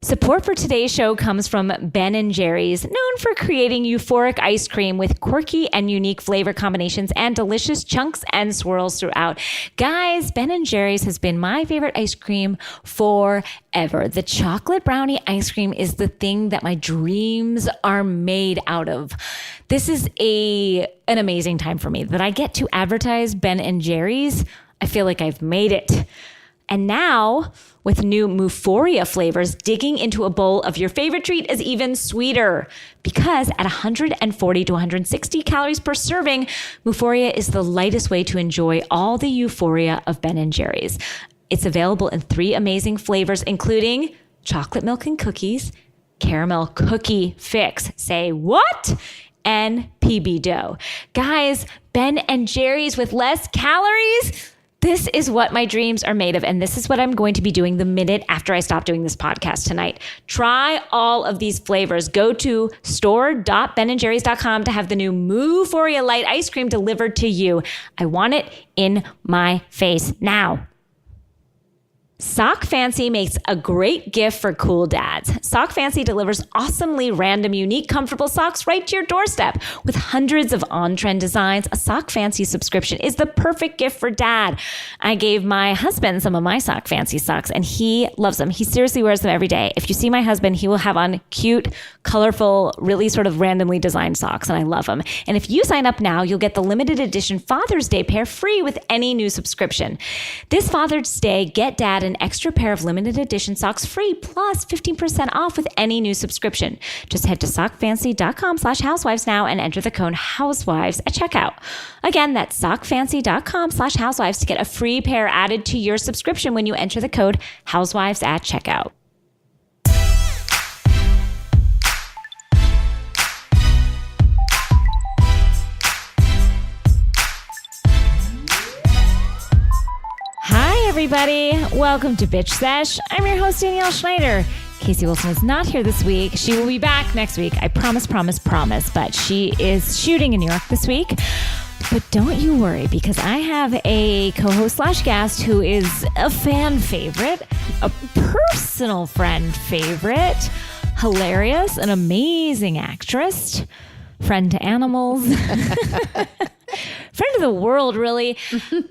Support for today's show comes from Ben & Jerry's, known for creating euphoric ice cream with quirky and unique flavor combinations and delicious chunks and swirls throughout. Guys, Ben & Jerry's has been my favorite ice cream forever. The chocolate brownie ice cream is the thing that my dreams are made out of. This is an amazing time for me that I get to advertise Ben & Jerry's. I feel like I've made it. And now, with new Euphoria flavors, digging into a bowl of your favorite treat is even sweeter. Because at 140 to 160 calories per serving, Euphoria is the lightest way to enjoy all the euphoria of Ben & Jerry's. It's available in 3 amazing flavors, including chocolate milk and cookies, caramel cookie fix, say what? And PB dough. Guys, Ben & Jerry's with less calories? This is what my dreams are made of, and this is what I'm going to be doing the minute after I stop doing this podcast tonight. Try all of these flavors. Go to store.benandjerrys.com to have the new Euphoria Light ice cream delivered to you. I want it in my face now. Sock Fancy makes a great gift for cool dads. Sock Fancy delivers awesomely random, unique, comfortable socks right to your doorstep. With hundreds of on-trend designs, a Sock Fancy subscription is the perfect gift for dad. I gave my husband some of my Sock Fancy socks, and he loves them. He seriously wears them every day. If you see my husband, he will have on cute, colorful, really sort of randomly designed socks, and I love them. And if you sign up now, you'll get the limited edition Father's Day pair free with any new subscription. This Father's Day, get dad an extra pair of limited edition socks free plus 15% off with any new subscription. Just head to sockfancy.com/housewives now and enter the code housewives at checkout. Again, that's sockfancy.com/housewives to get a free pair added to your subscription when you enter the code housewives at checkout. Everybody, welcome to Bitch Sesh. I'm your host, Danielle Schneider. Casey Wilson is not here this week. She will be back next week. I promise. But she is shooting in New York this week. But don't you worry, because I have a co-host/guest who is a fan favorite, a personal friend favorite, hilarious, an amazing actress, friend to animals. Friend of the world, really.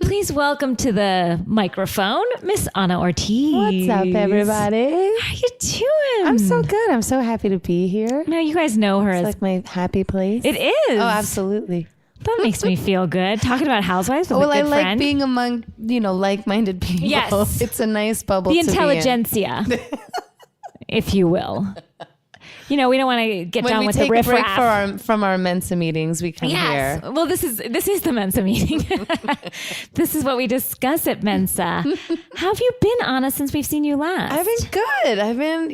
Please welcome to the microphone, Miss Ana Ortiz. What's up, everybody? How you doing? I'm so good. I'm so happy to be here. No, you guys know her It's as like my happy place. It is. Oh, absolutely. That makes me feel good. Talking about Housewives with a good I like friend. being among, like-minded people. Yes. It's a nice bubble the to be in. intelligentsia, if you will. We don't want to get down with the riff When we take a break from our Mensa meetings, we come here. Well, this is the Mensa meeting. This is what we discuss at Mensa. How have you been, Ana, since we've seen you last? I've been good. I've been,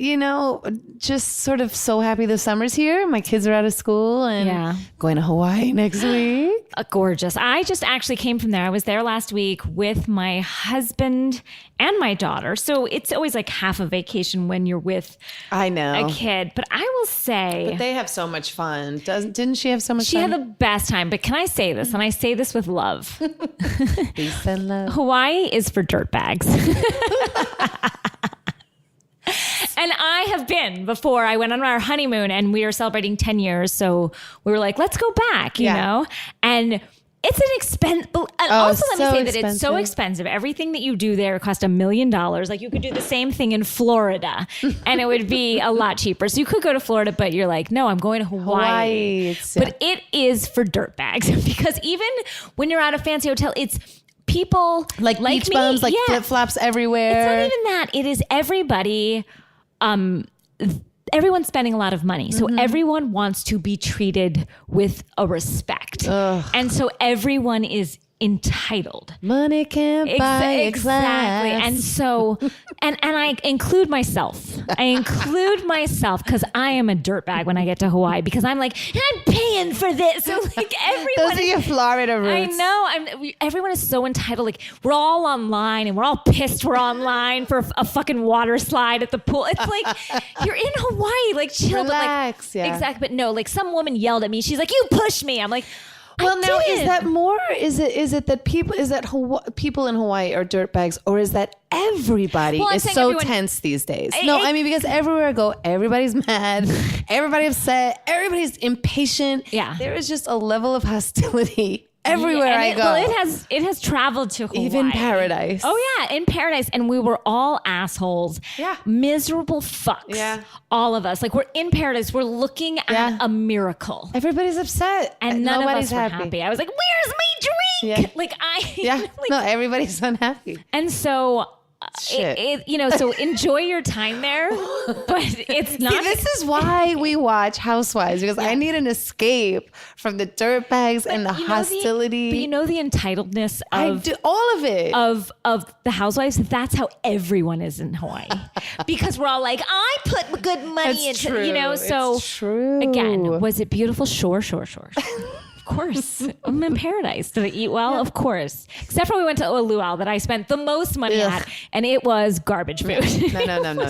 just sort of so happy the summer's here. My kids are out of school and going to Hawaii next week. Gorgeous. I just actually came from there. I was there last week with my husband and my daughter. So it's always like half a vacation when you're with a kid. But I will say... But they have so much fun. Didn't she have so much fun? She had the best time. But can I say this? And I say this with love. Peace and love. Hawaii is for dirtbags. And I have been before. I went on our honeymoon and we were celebrating 10 years. So we were like, let's go back, you know? And it's an expense. And also let me say that it's so expensive. Everything that you do there cost $1 million. Like you could do the same thing in Florida and it would be a lot cheaper. So you could go to Florida, but you're like, no, I'm going to Hawaii. But it is for dirtbags because even when you're at a fancy hotel, it's people like beach bums, like flip-flops everywhere. It's not even that. It is everybody. Everyone's spending a lot of money. So everyone wants to be treated with a respect. And so everyone is entitled. Money can't buy exactly. class. And so, and I include myself. I include myself because I am a dirtbag when I get to Hawaii because I'm like, I'm paying for this. So like everyone. Those are your Florida roots. I know. Everyone is so entitled. Like we're all online and we're all pissed we're online for a fucking water slide at the pool. It's like, you're in Hawaii, like chill. Relax, but like, exactly. But no, like some woman yelled at me. She's like, you pushed me. I'm like, Well, now is that more? Is it that people people in Hawaii are dirtbags, or is that everybody is so tense these days? I mean, because everywhere I go, everybody's mad, everybody's upset, everybody's impatient. Yeah, there is just a level of hostility everywhere I go. Well, it has traveled to Hawaii. Even paradise. Oh yeah, in paradise, and we were all assholes. Yeah, miserable fucks. Yeah, all of us. Like, we're in paradise. We're looking at a miracle. Everybody's upset, and none of us were happy. I was like, "Where's my drink?" Yeah. Like no, everybody's unhappy. And so. So enjoy your time there, but it's not. See, this is why we watch Housewives, because I need an escape from the dirtbags and the hostility. But the entitledness of I do all of it of the Housewives. That's how everyone is in Hawaii, because we're all like, I put good money into, true. So it's true. Again, was it beautiful? Sure. Of course. I'm in paradise. Did I eat well? Yeah. Of course. Except for we went to a luau that I spent the most money at, and it was garbage food. No.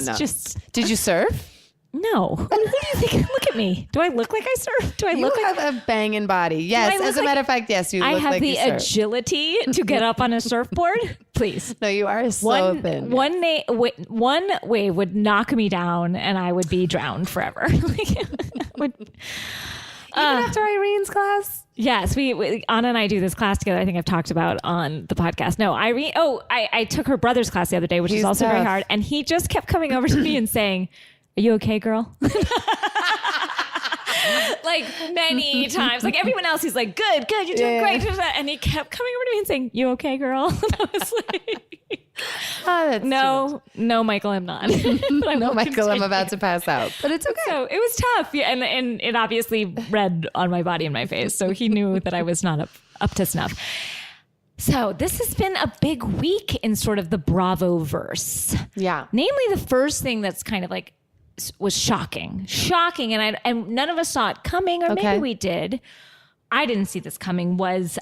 Did you surf? No. Who do you think? Look at me. Do I look like I surf? Do I look like... You have a banging body. Yes. As a matter of fact, yes, you look like you surf. I have the agility to get up on a surfboard. Please. No, you are so thin. One wave would knock me down, and I would be drowned forever. Even after Irene's class? Yes, we Anna and I do this class together. I think I've talked about on the podcast. No, Irene. Oh, I took her brother's class the other day, which is also very hard. And he just kept coming over to me and saying, "Are you okay, girl?" Like many times. Like everyone else, he's like, "Good, you're doing great." And he kept coming over to me and saying, "You okay, girl?" And I was like, no, Michael, I'm not. No, Michael, I'm about to pass out. But it's okay. So it was tough. Yeah, and it obviously read on my body and my face. So he knew that I was not up to snuff. So this has been a big week in sort of the Bravo verse. Yeah. Namely, the first thing that's kind of like was shocking, and none of us saw it coming, or maybe we did. I didn't see this coming. Was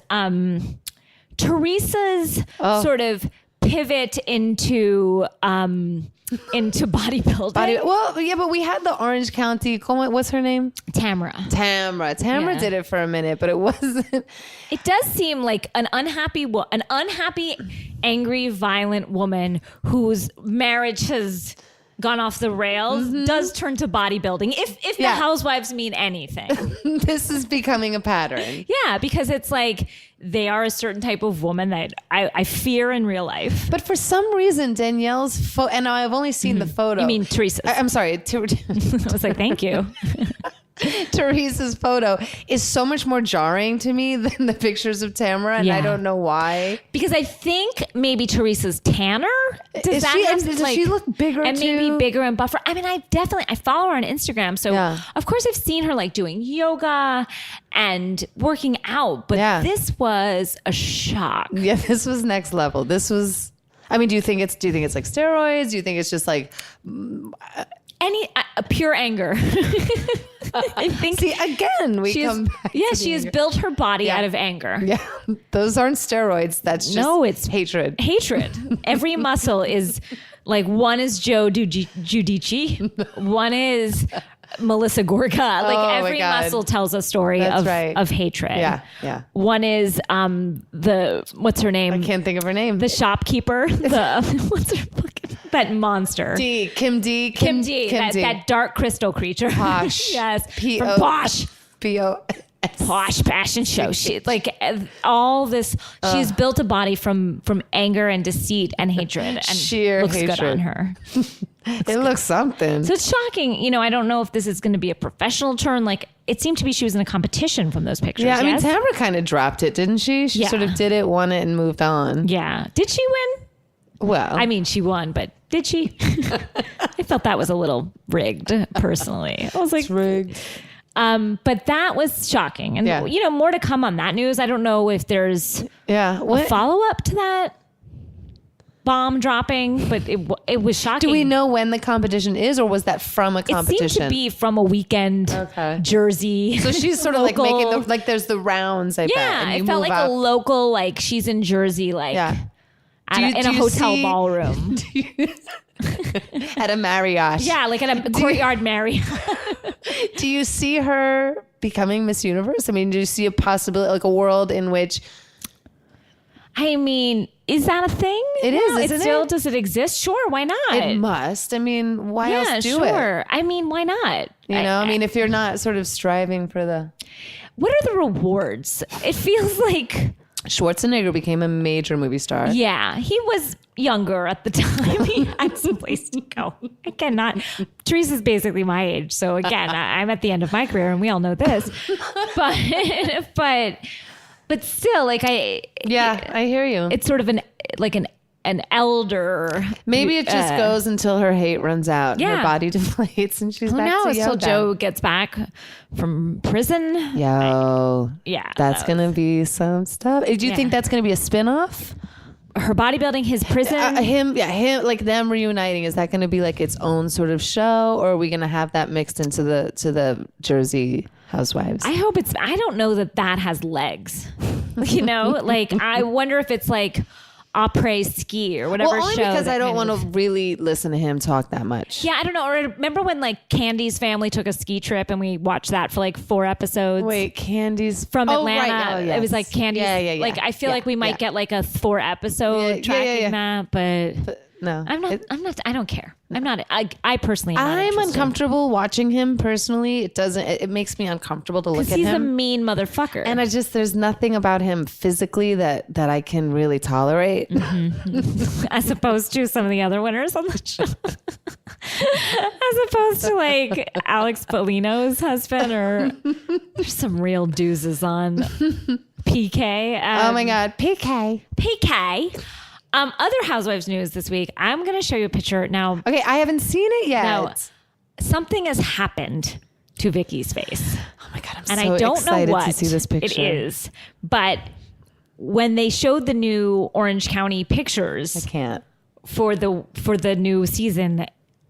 Teresa's sort of pivot into bodybuilding. But we had the Orange County. What's her name? Tamra did it for a minute, but it wasn't. It does seem like an unhappy, angry, violent woman whose marriage has gone off the rails does turn to bodybuilding. If the Housewives mean anything, this is becoming a pattern. Yeah, because it's like they are a certain type of woman that I fear in real life. But for some reason, Danielle's photo, and I've only seen the photo. You mean Teresa's? I'm sorry. I was like, thank you. Teresa's photo is so much more jarring to me than the pictures of Tamra, and I don't know why. Because I think maybe Teresa's tanner. Does she look bigger and too? Maybe bigger and buffer? I mean, I follow her on Instagram, so of course I've seen her like doing yoga and working out. But this was a shock. Yeah, this was next level. This was. I mean, do you think it's like steroids? Do you think it's just like? Pure anger. I think. See, again, we come back. Yeah, she has built her body out of anger. Yeah, those aren't steroids. That's just it's hatred. Every muscle is like, one is Joe Giudice, one is Melissa Gorga. Like every muscle tells a story of hatred. Yeah. One is what's her name? I can't think of her name. The shopkeeper. What's her fucking that monster? Kim D. That dark crystal creature. Posh. Yes. P-O. Posh. P-O. Posh fashion show. She like all this. She's built a body from anger and deceit and hatred, and sheer looks hatred. good on her. It looks something. So it's shocking. I don't know if this is going to be a professional turn. Like, it seemed to be she was in a competition from those pictures. Yeah, I mean, Tamra kind of dropped it, didn't she? She sort of did it, won it, and moved on. Yeah. Did she win? Well, I mean, she won, but did she? I felt that was a little rigged, personally. I was like, it's rigged. But that was shocking. And, more to come on that news. I don't know if there's a follow-up to that bomb dropping, but it was shocking. Do we know when the competition is, or was that from a competition? It seemed to be from a weekend Jersey. So she's sort of like making there's the rounds, I bet. Yeah, it felt like a local, like she's in Jersey, like in a hotel ballroom. At a Marriott. Yeah, like at a courtyard Marriott. Do you see her becoming Miss Universe? I mean, do you see a possibility, like a world in which... I mean, is that a thing? It is, isn't it? Does it exist? Sure, why not? It must. I mean, why else do it? I mean, why not? I mean, if you're not sort of striving for the... What are the rewards? It feels like... Schwarzenegger became a major movie star. Yeah, he was younger at the time. He had some place to go. I cannot. Teresa's basically my age. So again, I'm at the end of my career and we all know this. But still, like I hear you. It's sort of an elder. Maybe it just goes until her hate runs out. Yeah. Her body deflates and she's back to yoga. Until Joe gets back from prison. That's going to be some stuff. Do you think that's going to be a spinoff? Her bodybuilding, his prison. Him, like them reuniting. Is that going to be like its own sort of show, or are we going to have that mixed into the Jersey Housewives? I hope it's. I don't know that has legs. You know, like I wonder if it's like après ski or whatever. Well, only show because I don't want to really listen to him talk that much. Yeah, I don't know. Or remember when like Candy's family took a ski trip and we watched that for like 4 episodes? Wait, Candy's from Atlanta. Right. Oh, yes. It was like Candy's. Yeah. Like I feel like we might get like a 4 episode tracking that, but no, I'm not. I don't care. I'm not. I personally am not I'm interested. uncomfortable watching him personally. It makes me uncomfortable to look at him. He's a mean motherfucker. And there's nothing about him physically that I can really tolerate. Mm-hmm. As opposed to some of the other winners on the show. As opposed to like Alex Polino's husband, or there's some real doozies on PK. Oh my God. PK. Other Housewives news this week. I'm going to show you a picture now. Okay, I haven't seen it yet. Now, something has happened to Vicky's face. Oh my God, I'm and so I don't excited know what to see this picture. It is, but when they showed the new Orange County pictures, I can't. For the new season,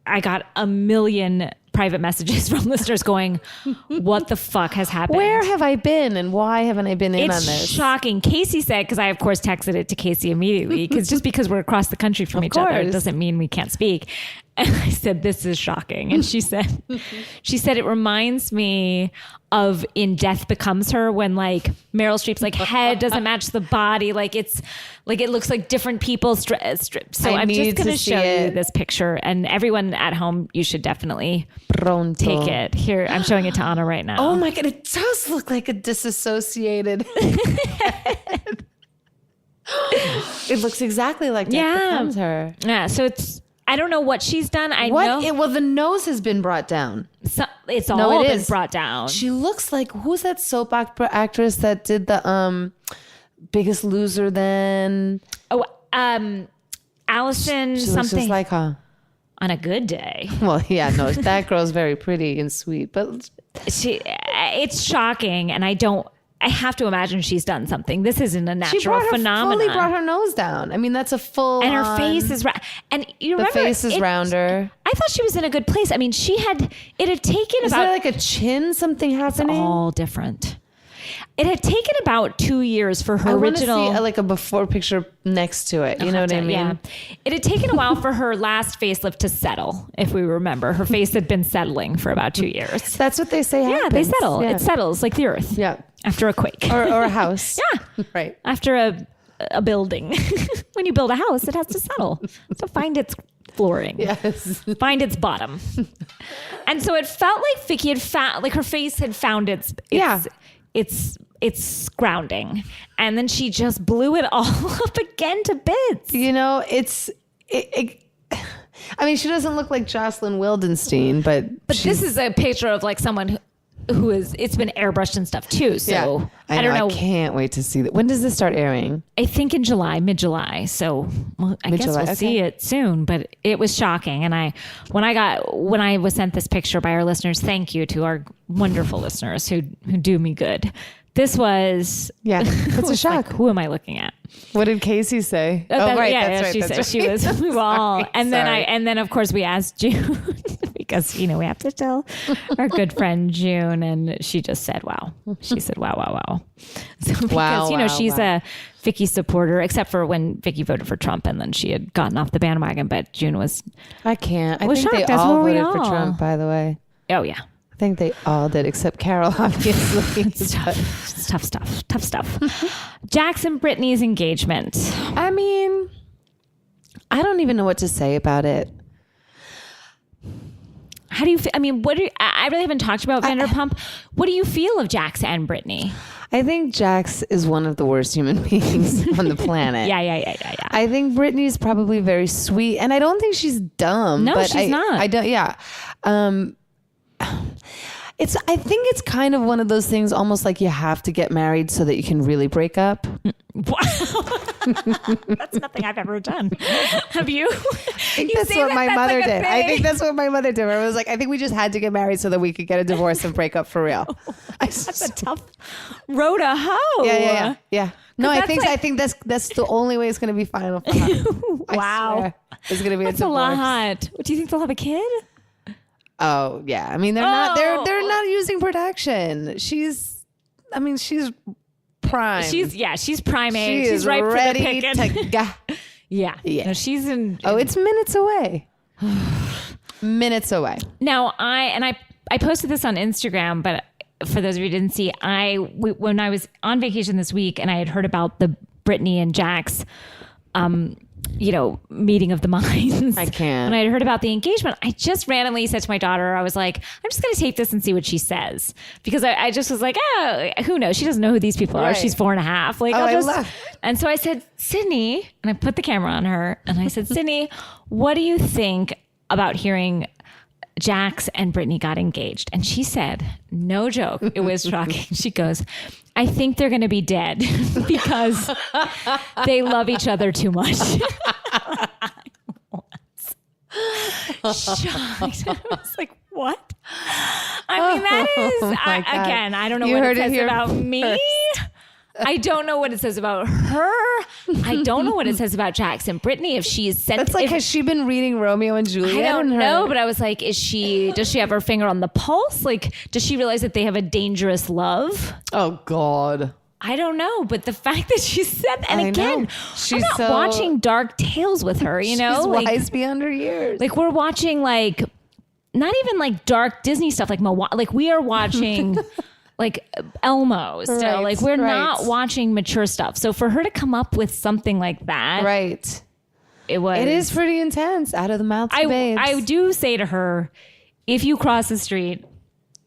I got a million private messages from listeners going, what the fuck has happened? Where have I been and why haven't I been in on this? It's shocking. Casey said, because I of course texted it to Casey immediately, because just because we're across the country from each other doesn't mean we can't speak. And I said, this is shocking. And she said it reminds me of In Death Becomes Her, when like Meryl Streep's like head doesn't match the body. Like it's like, it looks like different people. So I'm just going to show you this picture, and everyone at home, you should definitely take it. Here, I'm showing it to Ana right now. Oh my God. It does look like a disassociated head. It looks exactly like Death Becomes Her. Yeah. So I don't know what she's done. Well, the nose has been brought down. So it's all been brought down. She looks like, who's that soap opera actress that did the Biggest Loser then? Oh, Allison she something. Looks just like her. On a good day. Well, yeah, no, that girl's very pretty and sweet, but it's shocking, and I have to imagine she's done something. This isn't a natural phenomenon. She fully brought her nose down. I mean, that's a full. And her face is and you remember the face is rounder. I thought she was in a good place. I mean, it had taken is there like a chin something happening? It's all different. It had taken about 2 years for her original. I want to see like a before picture next to it. You know what I mean? Yeah. It had taken a while for her last facelift to settle. If we remember, her face had been settling for about 2 years. That's what they say happens. Yeah, they settle. Yeah. It settles like the earth. Yeah. After a quake. Or a house. Yeah. Right. After a building. When you build a house, it has to settle. So find its flooring. Yes. Find its bottom. And so it felt like Vicky had found, like her face had found its grounding, and then she just blew it all up again to bits. You know, I mean, she doesn't look like Jocelyn Wildenstein, but this is a picture of like someone who is. It's been airbrushed and stuff too. So yeah, I don't know. I can't wait to see that. When does this start airing? I think in July, mid-July. So I guess we'll see it soon. But it was shocking, and when I was sent this picture by our listeners, thank you to our wonderful listeners who do me good. This was it's a shock. Like, who am I looking at? What did Casey say? She said she was all, and then of course we asked June because we have to tell our good friend June, and she just said wow. She said wow. So because she's a Vicky supporter, except for when Vicky voted for Trump, and then she had gotten off the bandwagon. But June was. I think they all voted for Trump. By the way. Oh yeah. think they all did, except Carol, obviously. It's tough stuff. Jax and Brittany's engagement. I mean, I don't even know what to say about it. How do you feel? I mean, I really haven't talked about Vanderpump. What do you feel of Jax and Brittany? I think Jax is one of the worst human beings on the planet. Yeah. I think Brittany's probably very sweet, and I don't think she's dumb. No, but she's not. I don't. Yeah. I think it's kind of one of those things, almost like you have to get married so that you can really break up. Wow. That's nothing I've ever done. Have you? I think that's what my mother did. I think that's what my mother did. It was like, I think we just had to get married so that we could get a divorce and break up for real. That's a tough road to hoe. Yeah. No, I think that's the only way it's going to be final for her. Wow. It's going to be a divorce. A lot. Do you think they'll have a kid? Oh yeah, I mean they're not using protection. She's prime. She's prime age. She's ripe ready for the picking. Yeah. No, she's in. Oh, it's minutes away. Minutes away. Now I posted this on Instagram, but for those of you who didn't see, when I was on vacation this week and I had heard about the Brittany and Jax meeting of the minds. I can't. And I had heard about the engagement. I just randomly said to my daughter, I was like, I'm just going to tape this and see what she says. Because I just was like, who knows? She doesn't know who these people are. She's 4.5. Like, and so I said, Sydney, and I put the camera on her and I said, Sydney, what do you think about hearing Jax and Brittany got engaged? And she said, no joke, it was shocking. She goes, I think they're going to be dead because they love each other too much. Shocked. I was like, what? I mean, that is, again, I don't know what it says about me. I don't know what it says about her. I don't know what it says about Jax and Brittany. If she's sent, that's like, has she been reading Romeo and Juliet? I don't know, but I was like, does she have her finger on the pulse? Like, does she realize that they have a dangerous love? Oh God. I don't know, but the fact that she said that, and again, I'm not watching dark tales with her, She's wise beyond her years. Like we're watching not even like dark Disney stuff, like we are watching like Elmo still. Right, like we're not watching mature stuff. So for her to come up with something like that. Right. It is pretty intense. Out of the mouths of babes. I do say to her, if you cross the street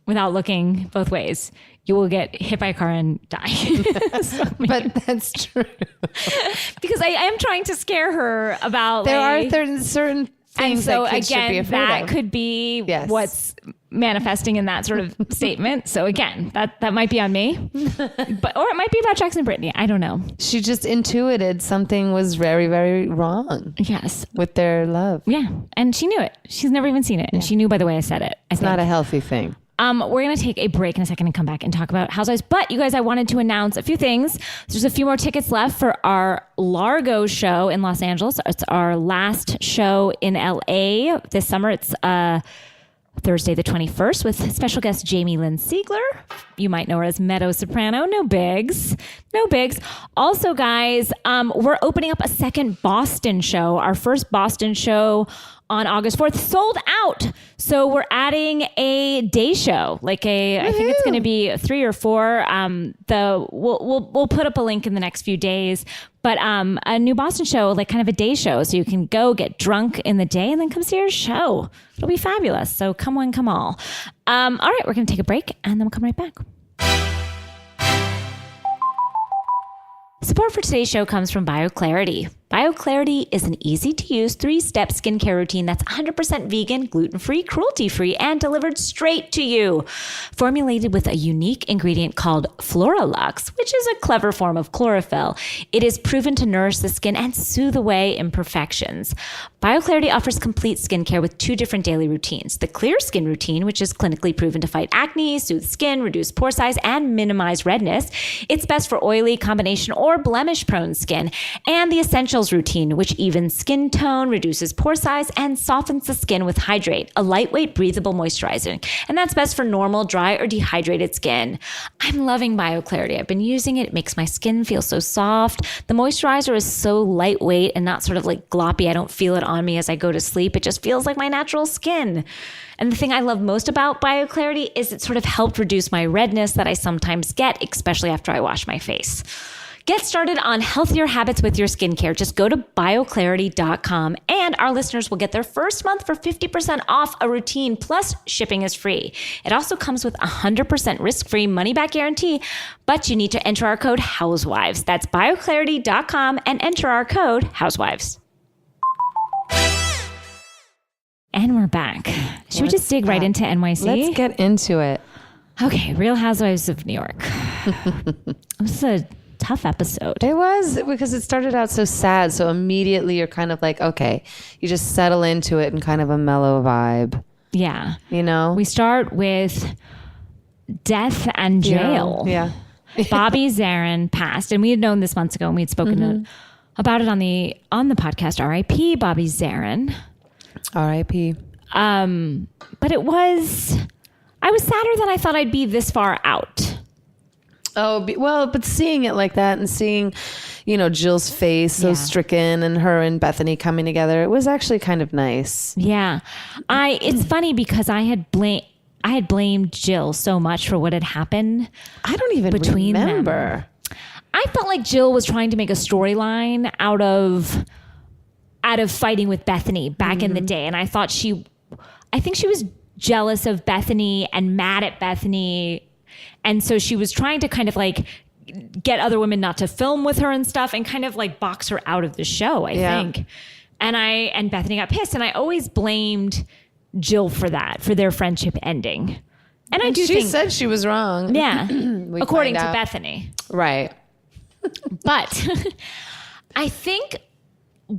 without looking both ways, you will get hit by a car and die. But that's true. Because I am trying to scare her about there are certain things that kids should be afraid that of. could be what's manifesting in that sort of statement. So again, that might be on me, or it might be about Jax and Brittany. I don't know. She just intuited something was very, very wrong. Yes, with their love. Yeah, and she knew it. She's never even seen it, and she knew by the way I said it. It's not a healthy thing. We're going to take a break in a second and come back and talk about Housewives. But you guys, I wanted to announce a few things. There's a few more tickets left for our Largo show in Los Angeles. It's our last show in LA this summer. It's Thursday the 21st with special guest Jamie Lynn Siegler. You might know her as Meadow Soprano. No bigs. Also, guys, we're opening up a second Boston show. Our first Boston show on August 4th sold out. So we're adding a day show, I think it's going to be 3 or 4. We'll put up a link in the next few days, but a new Boston show, kind of a day show. So you can go get drunk in the day and then come see our show. It'll be fabulous. So come one, come all. All right, we're going to take a break and then we'll come right back. Support for today's show comes from BioClarity. BioClarity is an easy-to-use 3-step skincare routine that's 100% vegan, gluten-free, cruelty-free, and delivered straight to you. Formulated with a unique ingredient called Floralux, which is a clever form of chlorophyll, it is proven to nourish the skin and soothe away imperfections. BioClarity offers complete skincare with 2 different daily routines. The Clear Skin routine, which is clinically proven to fight acne, soothe skin, reduce pore size, and minimize redness. It's best for oily, combination, or blemish-prone skin. And the Essential Naturals routine, which evens skin tone, reduces pore size, and softens the skin with Hydrate, a lightweight, breathable moisturizer. And that's best for normal, dry, or dehydrated skin. I'm loving BioClarity. I've been using it. It makes my skin feel so soft. The moisturizer is so lightweight and not sort of like gloppy. I don't feel it on me as I go to sleep. It just feels like my natural skin. And the thing I love most about BioClarity is it sort of helped reduce my redness that I sometimes get, especially after I wash my face. Get started on healthier habits with your skincare. Just go to bioclarity.com and our listeners will get their first month for 50% off a routine, plus shipping is free. It also comes with 100% risk-free money-back guarantee, but you need to enter our code Housewives. That's bioclarity.com and enter our code Housewives. And we're back. Should we just dig right into NYC? Let's get into it. Okay, Real Housewives of New York. It was a tough episode. It was, because it started out so sad. So immediately you're kind of like, okay, you just settle into it in kind of a mellow vibe. Yeah. You know? We start with death and jail. Yeah. Bobby Zarin passed, and we had known this months ago, and we had spoken about it on the podcast. R.I.P. Bobby Zarin. R.I.P. But I was sadder than I thought I'd be this far out. Oh, well, but seeing it like that and seeing, Jill's face so stricken and her and Bethany coming together, it was actually kind of nice. Yeah. It's funny because I had blamed Jill so much for what had happened. I don't even remember. I felt like Jill was trying to make a storyline out of fighting with Bethany back in the day. And I think she was jealous of Bethany and mad at Bethany. And so she was trying to kind of like get other women not to film with her and stuff and kind of like box her out of the show, I think. And Bethany got pissed. And I always blamed Jill for that, for their friendship ending. And she said she was wrong. Yeah. According to Bethany. Right. But I think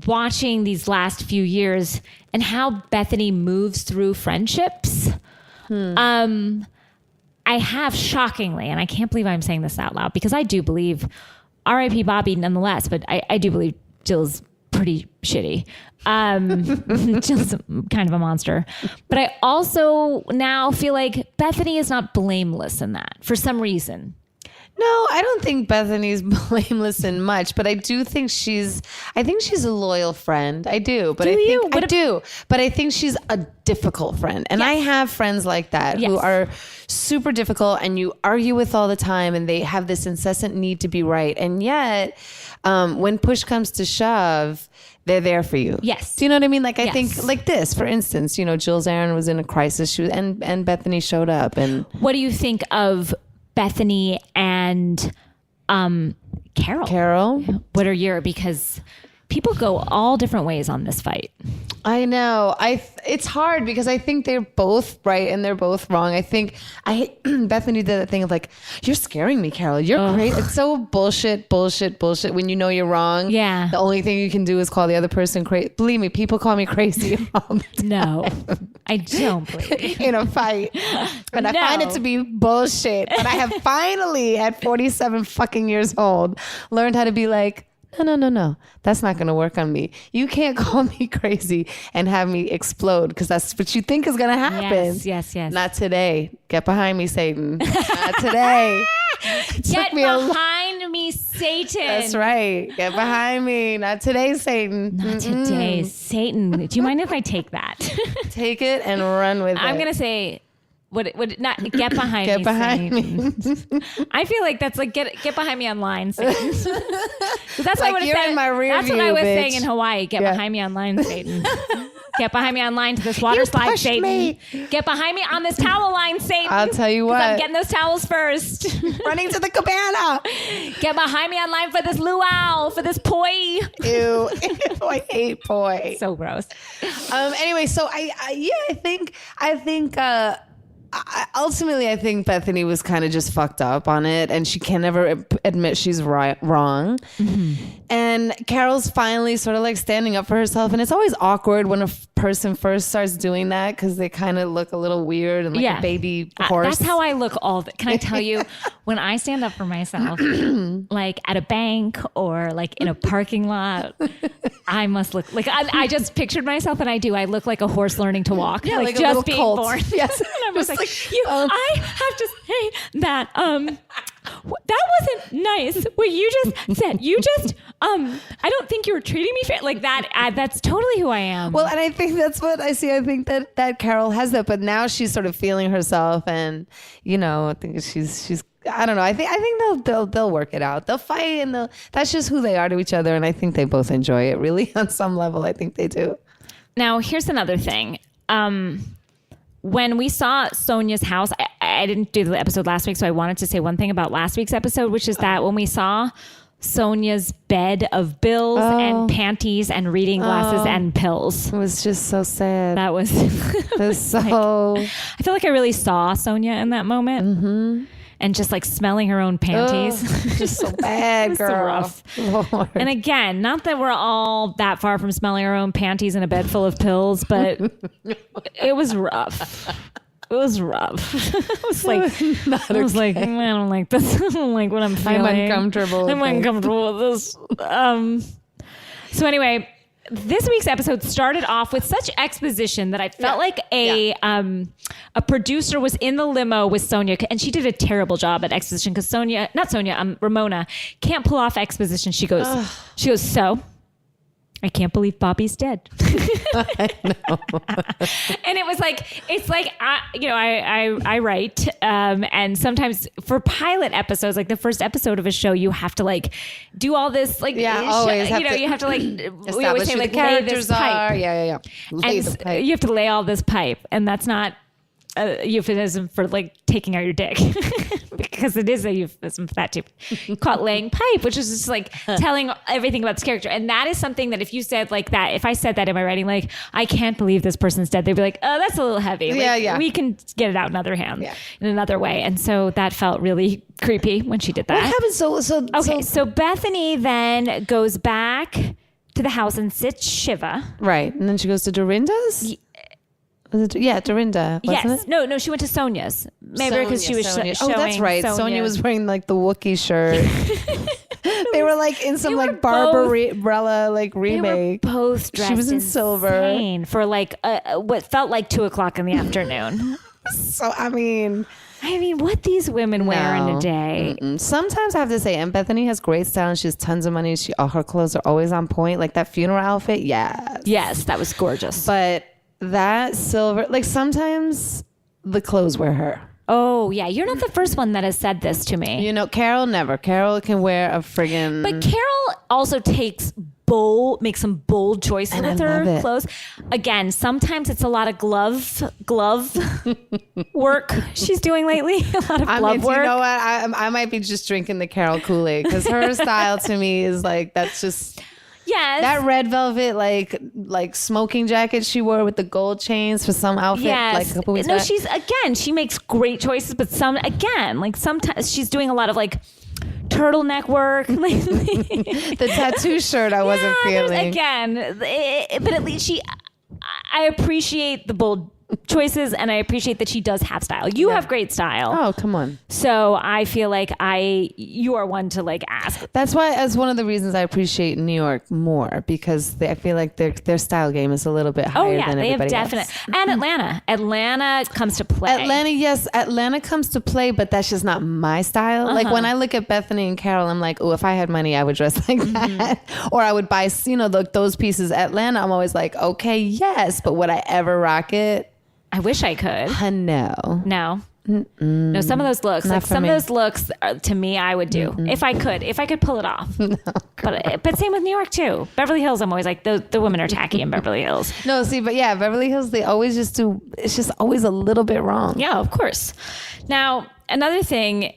watching these last few years and how Bethany moves through friendships, I have shockingly, and I can't believe I'm saying this out loud because I do believe R.I.P. Bobby nonetheless, but I do believe Jill's pretty shitty. Jill's kind of a monster. But I also now feel like Bethany is not blameless in that for some reason. No, I don't think Bethany's blameless in much, but I do think she's a loyal friend. I do, but but I think she's a difficult friend. And I have friends like that who are super difficult and you argue with all the time and they have this incessant need to be right. And yet, when push comes to shove, they're there for you. Yes. Do you know what I mean? Like, I think like this, for instance, Jill Zarin was in a crisis and Bethany showed up. And what do you think of Bethany and Carol? What are because people go all different ways on this fight. I know. It's hard because I think they're both right and they're both wrong. Bethany did that thing of like, you're scaring me, Carol. You're crazy. It's so bullshit when you know you're wrong. Yeah. The only thing you can do is call the other person crazy. Believe me, people call me crazy all the time. No, I don't believe in a fight. And I find it to be bullshit. But I have finally, at 47 fucking years old, learned how to be like, no. That's not going to work on me. You can't call me crazy and have me explode because that's what you think is going to happen. Yes. Not today. Get behind me, Satan. Not today. Get behind me, Satan. That's right. Get behind me. Not today, Satan. Not today, Satan. Do you mind if I take that? Take it and run with it. I'm going to say... Would not get behind me. Get behind me. I feel like that's like get behind me online, Satan. That's like what I would have said. In my rear that's view, what I was bitch. saying in Hawaii. Get behind me online, Satan. Get behind me online to this water slide, Satan. Me. Get behind me on this towel line, Satan. I'll tell you what. I'm getting those towels first. Running to the cabana. Get behind me online for this luau, for this poi. Ew. I hate poi. So gross. Anyway, so I think ultimately, I think Bethany was kind of just fucked up on it, and she can never admit she's wrong. And Carol's finally sort of like standing up for herself, and it's always awkward when a person first starts doing that because they kind of look a little weird and like a baby horse. That's how I look can I tell you, when I stand up for myself, like at a bank or like in a parking lot, I must look like I just pictured myself, and I look like a horse learning to walk, like just being born. Yes. And I was like, I have to say that that wasn't nice what you just said. You just I don't think you were treating me fair. Like that. That's totally who I am. Well, and I think that's what I see. I think that Carol has that, but now she's sort of feeling herself, and I think she's. I don't know. I think they'll work it out. They'll fight, and that's just who they are to each other. And I think they both enjoy it. Really, on some level, I think they do. Now, here's another thing. When we saw Sonia's house, I didn't do the episode last week, so I wanted to say one thing about last week's episode, which is that when we saw Sonia's bed of bills and panties and reading glasses and pills. It was just so sad. That was so... I feel like I really saw Sonia in that moment. Mm-hmm. And just like smelling her own panties. Just so bad, girl. So rough. Lord. And again, not that we're all that far from smelling our own panties in a bed full of pills, but it was rough. It was rough. I was like, I don't like this. I don't like what I'm feeling. I'm uncomfortable. I'm uncomfortable with this. So anyway, this week's episode started off with such exposition that I felt like a producer was in the limo with Sonia, and she did a terrible job at exposition because Ramona can't pull off exposition. She goes, so I can't believe Bobby's dead. I know. And it was like, it's like, I write, and sometimes for pilot episodes, like the first episode of a show, you have to like do all this, like, you have to like, we always say like, lay this pipe. Yeah. Lay the pipe. You have to lay all this pipe, and that's not a euphemism for like taking out your dick because it is a euphemism for that too. Call it laying pipe, which is just like telling everything about this character. And that is something that if you said like that, if I said that in my writing, like, I can't believe this person's dead, they'd be like, oh, that's a little heavy. Like, we can get it out in another way. And so that felt really creepy when she did that. What happened? So Bethany then goes back to the house and sits Shiva. Right. And then she goes to Dorinda's? Dorinda. Yes. It? No, she went to Sonia's. Maybe because she was showing. Oh, that's right. Sonia was wearing like the Wookiee shirt. They were like in some like Barbarella like remake. They were both dressed. She was in silver for like what felt like 2:00 in the afternoon. So I mean, what these women wear in a day. Sometimes I have to say, and Bethany has great style and she has tons of money. All her clothes are always on point. Like that funeral outfit. Yes, that was gorgeous. But that silver, like sometimes the clothes wear her. Oh, yeah. You're not the first one that has said this to me. Carol never. Carol can wear a friggin'... But Carol also makes some bold choices with her clothes. Again, sometimes it's a lot of glove work she's doing lately. A lot of glove work. You know what? I might be just drinking the Carol Kool-Aid because her style to me is like, that's just... Yes. That red velvet like smoking jacket she wore with the gold chains for some outfit like a couple weeks back. She makes great choices, but sometimes she's doing a lot of like turtleneck work. The tattoo shirt I wasn't feeling. But at least I appreciate the bold choices, and I appreciate that she does have style. You have great style. Oh, come on. So I feel like you are one to like ask. That's why, as one of the reasons I appreciate New York more, because I feel like their style game is a little bit higher than everybody else. And Atlanta comes to play. Atlanta comes to play, but that's just not my style. Like when I look at Bethany and Carol, I'm like, oh, if I had money, I would dress like that, or I would buy those pieces. Atlanta, I'm always like, okay, yes, but would I ever rock it? I wish I could. No. No, some of those looks, to me, I would do if I could pull it off. No, but same with New York too. Beverly Hills, I'm always like the women are tacky in Beverly Hills. No, see, but yeah, Beverly Hills, they always just do. It's just always a little bit wrong. Yeah, of course. Now another thing,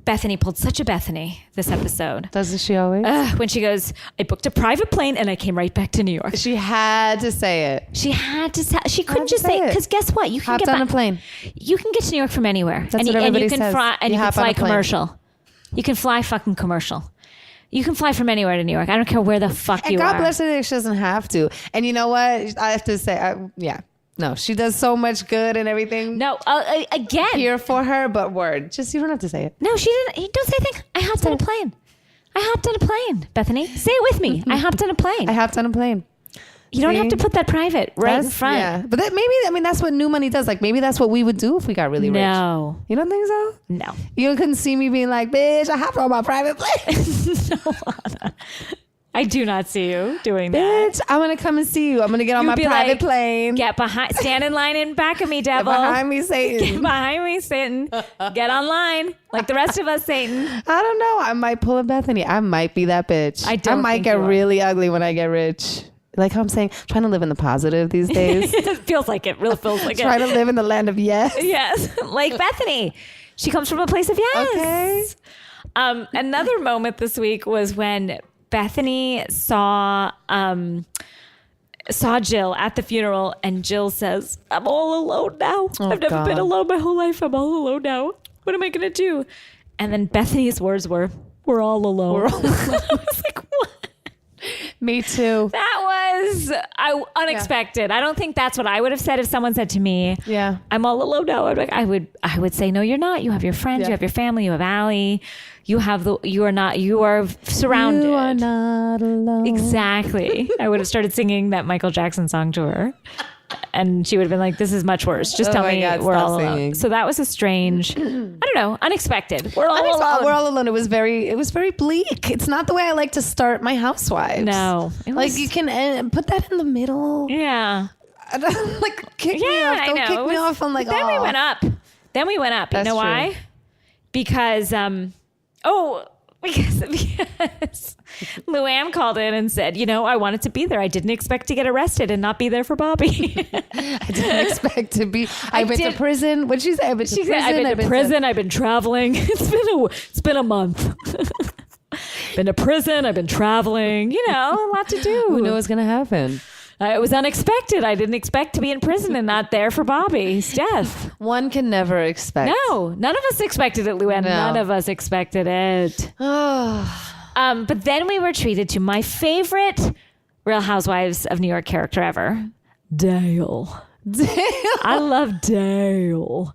Bethany pulled such a Bethany this episode. Doesn't she always? When she goes, I booked a private plane and I came right back to New York. She had to say it. She had to say. She couldn't just say it because guess what? You can hopped on a plane. You can get to New York from anywhere. That's what everybody says. And you can fly commercial. You can fly fucking commercial. You can fly from anywhere to New York. I don't care where the fuck you are. God bless her, she doesn't have to. And you know what? I have to say, no, she does so much good and everything. No, again. Here for her, but word. Just, you don't have to say it. No, she didn't. You don't say anything. I hopped on a plane. Bethany. Say it with me. I hopped on a plane. I hopped on a plane. You don't have to put that private in front. Yeah, but that's what new money does. Like, maybe that's what we would do if we got really rich. No. You don't think so? No. You couldn't see me being like, bitch, I hopped on my private plane. No, Anna. I do not see you doing that. Bitch, I'm going to come and see you. I'm going to get on my private plane. Stand in line in back of me, devil. Get behind me, Satan. Get behind me, Satan. Get online like the rest of us, Satan. I don't know. I might pull a Bethany. I might be that bitch. I might get really ugly when I get rich. Like how I'm saying, trying to live in the positive these days. It feels like it. Really feels like it. Trying to live in the land of yes. Yes. Like Bethany. She comes from a place of yes. Okay. Another moment this week was when Bethany saw Jill at the funeral, and Jill says, I'm all alone now. I've never been alone my whole life. I'm all alone now. What am I going to do? And then Bethany's words were, we're all alone. We're all alone. I was like, what? Me too. That was unexpected. Yeah. I don't think that's what I would have said if someone said to me, "Yeah, I'm all alone now." I would say, "No, you're not. You have your friends. You have your family. You have Allie. You are not. You are surrounded. You are not alone." Exactly. I would have started singing that Michael Jackson song to her, and she would have been like, "This is much worse. Just tell me we're all alone." So that was a strange, I don't know, unexpected. We're all alone. We're all alone. It was very bleak. It's not the way I like to start my Housewives. No, like you can put that in the middle. Yeah, like kick me off. Don't kick me off. I'm like, then we went up. You know why? Because because Luann called in and said, I wanted to be there. I didn't expect to get arrested and not be there for Bobby. I didn't expect to be. I've been to prison. What'd she say? I've been to prison. I've been traveling. It's been a month. Been to prison. I've been traveling. A lot to do. Who knew it was going to happen? It was unexpected. I didn't expect to be in prison and not there for Bobby's death. One can never expect. No, none of us expected it, Luann. No. None of us expected it. But then we were treated to my favorite Real Housewives of New York character ever, Daa-yul. I love Daa-yul.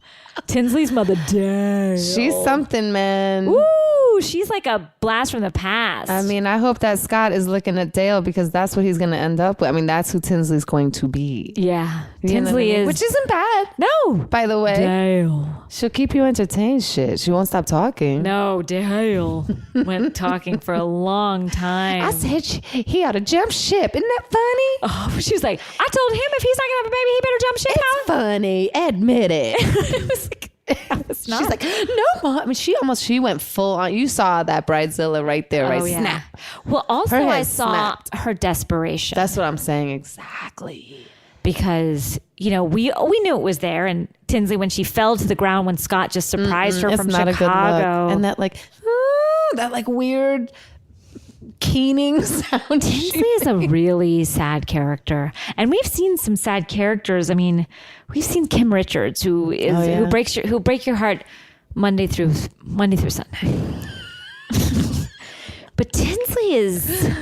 Tinsley's mother, Daa-yul. She's something, man. Ooh, she's like a blast from the past. I mean, I hope that Scott is looking at Dale because that's what he's going to end up with. I mean, that's who Tinsley's going to be. Yeah. Tinsley is. Which isn't bad. No. By the way. Daa-yul. She'll keep you entertained, shit. She won't stop talking. No, Daa-yul went talking for a long time. I said he ought to jump ship. Isn't that funny? Oh, she was like, I told him if he's not going to have a baby, he better jump ship. It's funny. Admit it. It was like, she's like, no, Mom. I mean, she went full on. You saw that Bridezilla right there, right? Yeah. Snap. Well, also I saw her desperation. That's what I'm saying exactly. Because we knew it was there, and Tinsley, when she fell to the ground when Scott just surprised her from Chicago, and that weird keening sound. Tinsley is a really sad character, and we've seen some sad characters. I mean, we've seen Kim Richards, who break your heart Monday through Sunday. But Tinsley is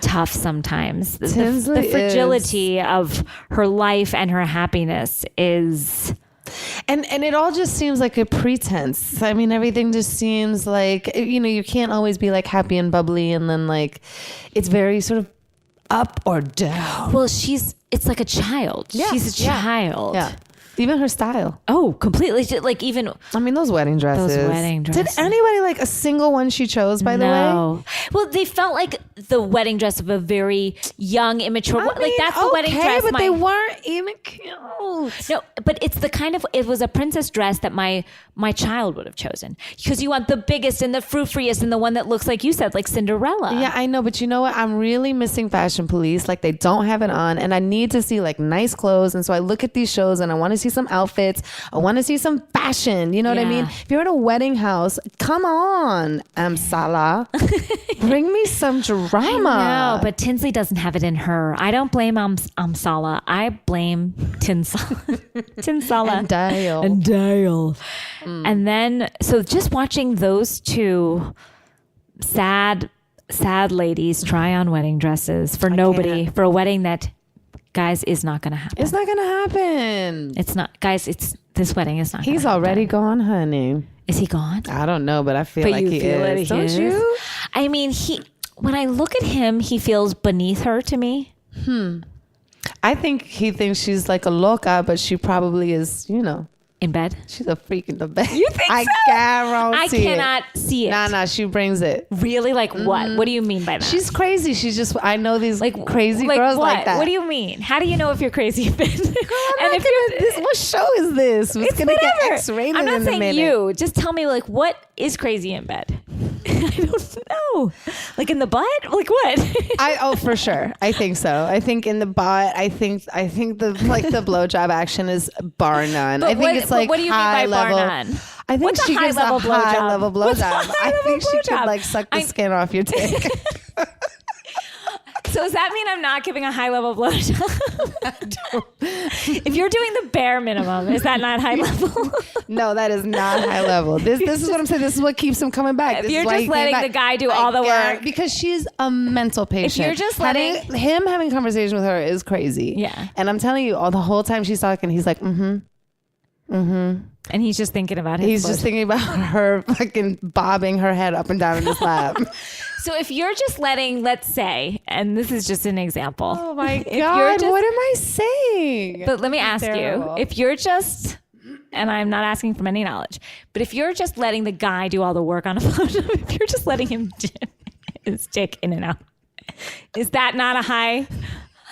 tough sometimes. The fragility of her life and her happiness is. And it all just seems like a pretense. I mean, everything just seems like, you can't always be like happy and bubbly, and then like it's very sort of up or down. Well, it's like a child. Yeah. She's a child. Yeah. Even her style. Oh, completely. Like even. I mean, those wedding dresses. Did anybody like a single one she chose, by the way? No. Well, they felt like the wedding dress of a very young, immature. Like that's the wedding dress. But they weren't even cute. No, but it's the kind of, it was a princess dress that my child would have chosen. Because you want the biggest and the frou-freest and the one that looks like you said, like Cinderella. Yeah, I know. But you know what? I'm really missing Fashion Police. Like they don't have it on. And I need to see like nice clothes. And so I look at these shows and I want to see some outfits. I want to see some fashion. You know what I mean? If you're at a wedding house, come on, Salah. Bring me some drama. No, but Tinsley doesn't have it in her. I don't blame Salah. I blame Tinsley. And Daa-yul. And then, so just watching those two sad ladies try on wedding dresses for nobody, for a wedding that, guys, is not going to happen. It's not going to happen. It's not, guys, this wedding is not going to happen. He's already gone, honey. Is he gone? I don't know, but I feel like he is. Don't you? I mean, when I look at him, he feels beneath her to me. I think he thinks she's like a loca, but she probably is, in bed. She's a freak in the bed. You think so? I guarantee I cannot see it. Nah, she brings it. Really? Like what? What do you mean by that? She's crazy. She's just, I know these crazy girls what? like that. What do you mean? How do you know if you're crazy in bed? What show is this? It's going to get X-rated I'm not in a saying minute. you. Just tell me what is crazy in bed? I don't know. Like in the butt? Like what? For sure. I think so. I think in the butt, I think the blowjob action is bar none. But I think it's like what do you mean by level. bar none? I think What's she gives a high level blowjob. I think she could suck the skin off your dick. So does that mean I'm not giving a high level blowjob? If you're doing the bare minimum, is that not high level? No, that is not high level. This is what I'm saying. This is what keeps him coming back. If you're just letting the guy do all the work. Because she's a mental patient. If you're just letting him having conversation with her is crazy. Yeah. And I'm telling you, the whole time she's talking, he's like, And he's just thinking about his He's just thinking about her fucking bobbing her head up and down in his lap. So if you're just letting, let's say, and this is just an example. Oh my God, what am I saying? But let me ask you, if you're just, and I'm not asking from any knowledge, but if you're just letting the guy do all the work on a photo, if you're just letting him his dick in and out, is that not a high?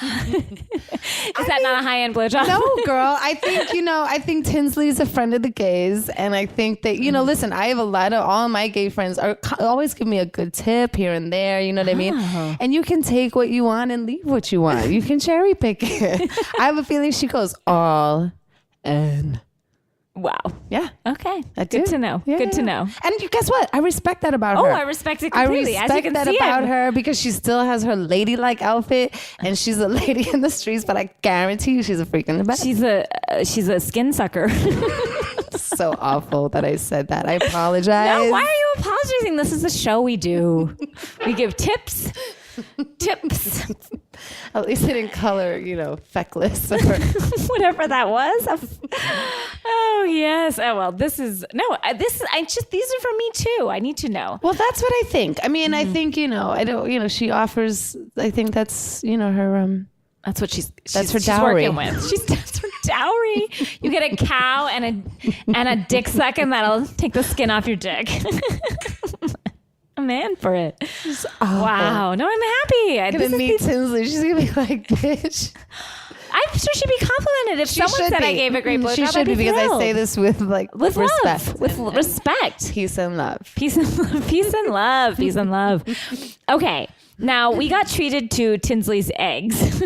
Is that not a high-end blowjob? No, girl. I think Tinsley's a friend of the gays, and I think that listen, I have all my gay friends always give me a good tip here and there. You know what I mean? And you can take what you want and leave what you want. You can cherry pick it. I have a feeling she goes all in. Wow. Yeah. Okay. Good to know. Yeah, Good to know. And guess what? I respect that about her. Oh, I respect it completely. I respect that about her because she still has her ladylike outfit and she's a lady in the streets, but I guarantee you she's a freak in the bed. She's a skin sucker. So awful that I said that. I apologize. No, why are you apologizing? This is a show we do. We give tips. At least it didn't color, feckless or whatever that was. Oh yes. Oh well. These are for me too. I need to know. Well, that's what I think. I mean, I think I don't. She offers. I think that's her. That's what she's her dowry. Working with. That's her dowry. You get a cow and a dick sucking that'll take the skin off your dick. A man for it. Wow. No, I'm happy. I'm gonna meet Tinsley. She's gonna be like, bitch. I'm sure she'd be complimented if someone said I gave a great blowjob. She should be because I say this with respect. Love. With respect. Peace and love. Peace and love. Peace and love. Okay. Now we got treated to Tinsley's eggs.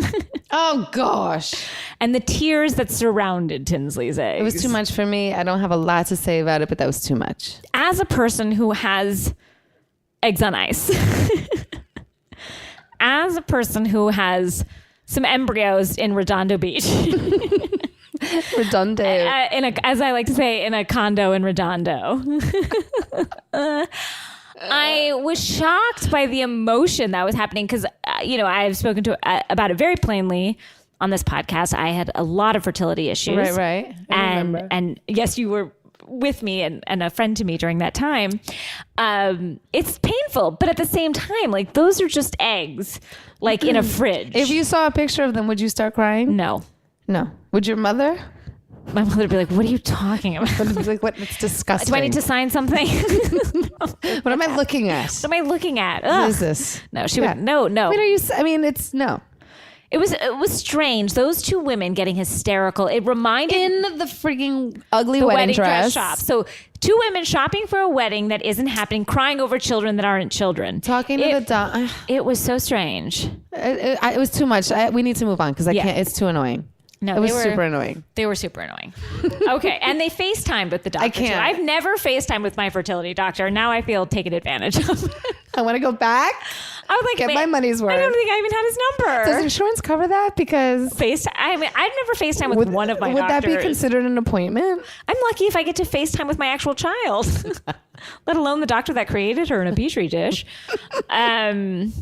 Oh gosh. And the tears that surrounded Tinsley's eggs. It was too much for me. I don't have a lot to say about it, but that was too much. As a person who has eggs on ice. As a person who has some embryos in Redondo Beach. Redondo. As I like to say, in a condo in Redondo. I was shocked by the emotion that was happening because, I've spoken about it very plainly on this podcast. I had a lot of fertility issues. Right. I remember. And yes, you were with me and a friend to me during that time. It's painful, but at the same time, those are just eggs, in a fridge. If you saw a picture of them, would you start crying? No. Would your mother? My mother would be like, what are you talking about? What? It's disgusting. Do I need to sign something? What am I looking at? What am I looking at? What is this? No, she would. No. It's no. It was strange. Those two women getting hysterical. It reminded in the freaking ugly wedding dress shop. So two women shopping for a wedding that isn't happening, crying over children that aren't children. Talking to It was so strange. It was too much. We need to move on because I can't. It's too annoying. No, it was super annoying. They were super annoying. Okay. And they FaceTimed with the doctor. I can't. Too. I've never FaceTimed with my fertility doctor. Now I feel taken advantage of. I want to go back. I was like, get my money's worth. I don't think I even had his number. Does insurance cover that? Because I've never FaceTime with one of my doctors. Would that be considered an appointment? I'm lucky if I get to FaceTime with my actual child, let alone the doctor that created her in a petri dish. Then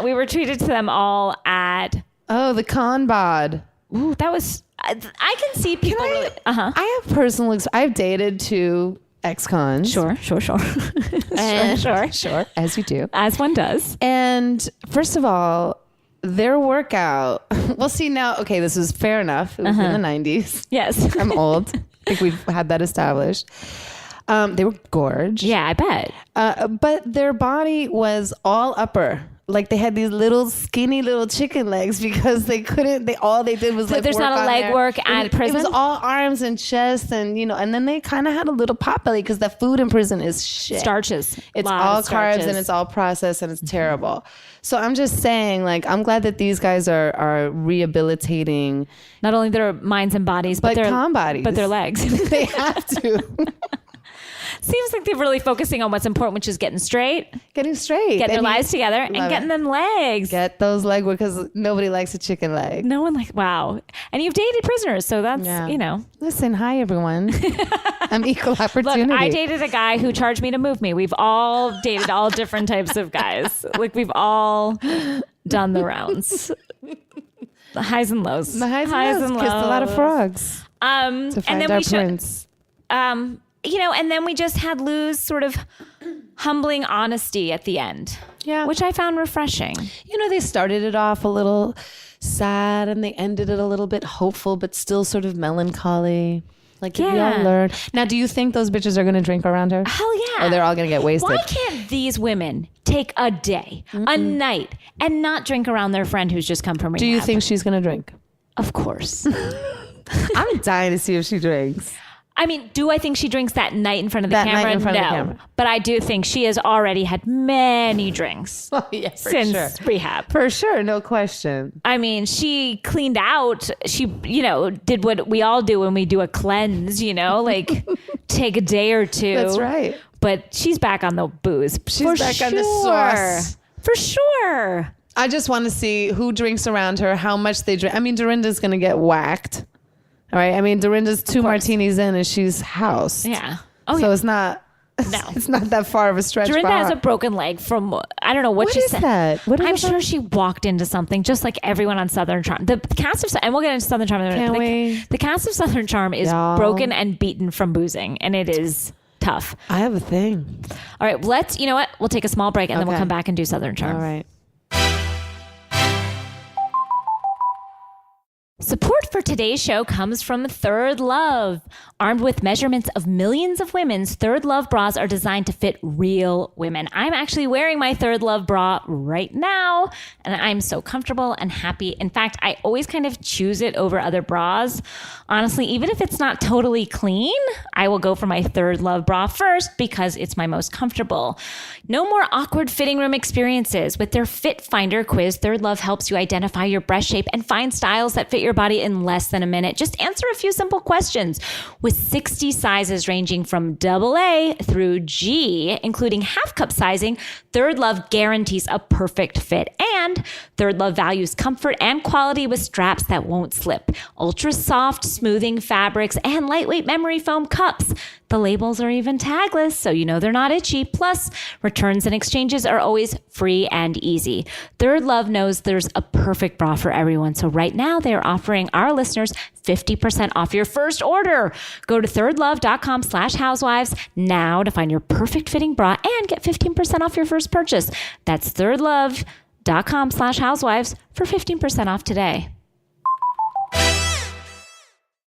we were treated to them all at the con bod. Ooh, that was. I can see people. I have I've dated 2 ex-cons. Sure. Sure. As you do. As one does. And first of all, their workout. Well, see now, okay, this was fair enough. It was in the 90s. Yes. I'm old. I think we've had that established. They were gorge. Yeah, I bet. But their body was all upper. Like they had these little skinny little chicken legs because all they did was so like there's work not a leg there. work at prison. It was all arms and chest and then they kind of had a little pot belly because the food in prison is shit. Starches. It's all carbs and it's all processed and it's terrible. So I'm just saying, like, I'm glad that these guys are rehabilitating not only their minds and bodies, but their con bodies, but their legs. They have to. Seems like they're really focusing on what's important, which is getting their lives together, and getting them legs. Get those leg because nobody likes a chicken leg. No one likes. Wow, and you've dated prisoners, so that's Listen, hi everyone. I'm equal opportunity. Look, I dated a guy who charged me to move me. We've all dated all different types of guys. Like we've all done the rounds, the highs and lows. The highs and lows. Kissed a lot of frogs. To find our prince. And then we just had Lou's sort of humbling honesty at the end. Yeah. Which I found refreshing. They started it off a little sad and they ended it a little bit hopeful, but still sort of melancholy. Like, we all learned. Now, do you think those bitches are going to drink around her? Hell yeah. Or they're all going to get wasted? Why can't these women take a day, a night, and not drink around their friend who's just come from rehab? Do you think she's going to drink? Of course. I'm dying to see if she drinks. I mean, do I think she drinks that night in front of the camera? No. But I do think she has already had many drinks since rehab. For sure. No question. I mean, she cleaned out. She, did what we all do when we do a cleanse, like take a day or two. That's right. But she's back on the booze. She's back on the sauce. For sure. I just want to see who drinks around her, how much they drink. I mean, Dorinda's going to get whacked. All right. I mean, Dorinda's 2 martinis in and she's housed. Yeah. So it's not. No, it's not that far of a stretch. Dorinda has a broken leg from I don't know what she said. That? What is I'm sure she walked into something, just like everyone on Southern Charm. The cast of and we'll get into Southern Charm in a minute. The cast of Southern Charm is broken and beaten from boozing, and it is tough. I have a thing. All right, you know what? We'll take a small break and then we'll come back and do Southern Charm. All right. Support for today's show comes from Third Love. Armed with measurements of millions of women's, Third Love bras are designed to fit real women. I'm actually wearing my Third Love bra right now, and I'm so comfortable and happy. In fact, I always kind of choose it over other bras. Honestly, even if it's not totally clean, I will go for my Third Love bra first because it's my most comfortable. No more awkward fitting room experiences. With their Fit Finder quiz, Third Love helps you identify your breast shape and find styles that fit your body in less than a minute. Just answer a few simple questions. With 60 sizes ranging from AA through G, including half cup sizing, Third Love guarantees a perfect fit. And Third Love values comfort and quality with straps that won't slip, ultra soft smoothing fabrics, and lightweight memory foam cups. The labels are even tagless, so you know they're not itchy. Plus, returns and exchanges are always free and easy. Third Love knows there's a perfect bra for everyone. So right now, they're offering our listeners 50% off your first order. Go to thirdlove.com/housewives now to find your perfect fitting bra and get 15% off your first purchase. That's thirdlove.com/housewives for 15% off today.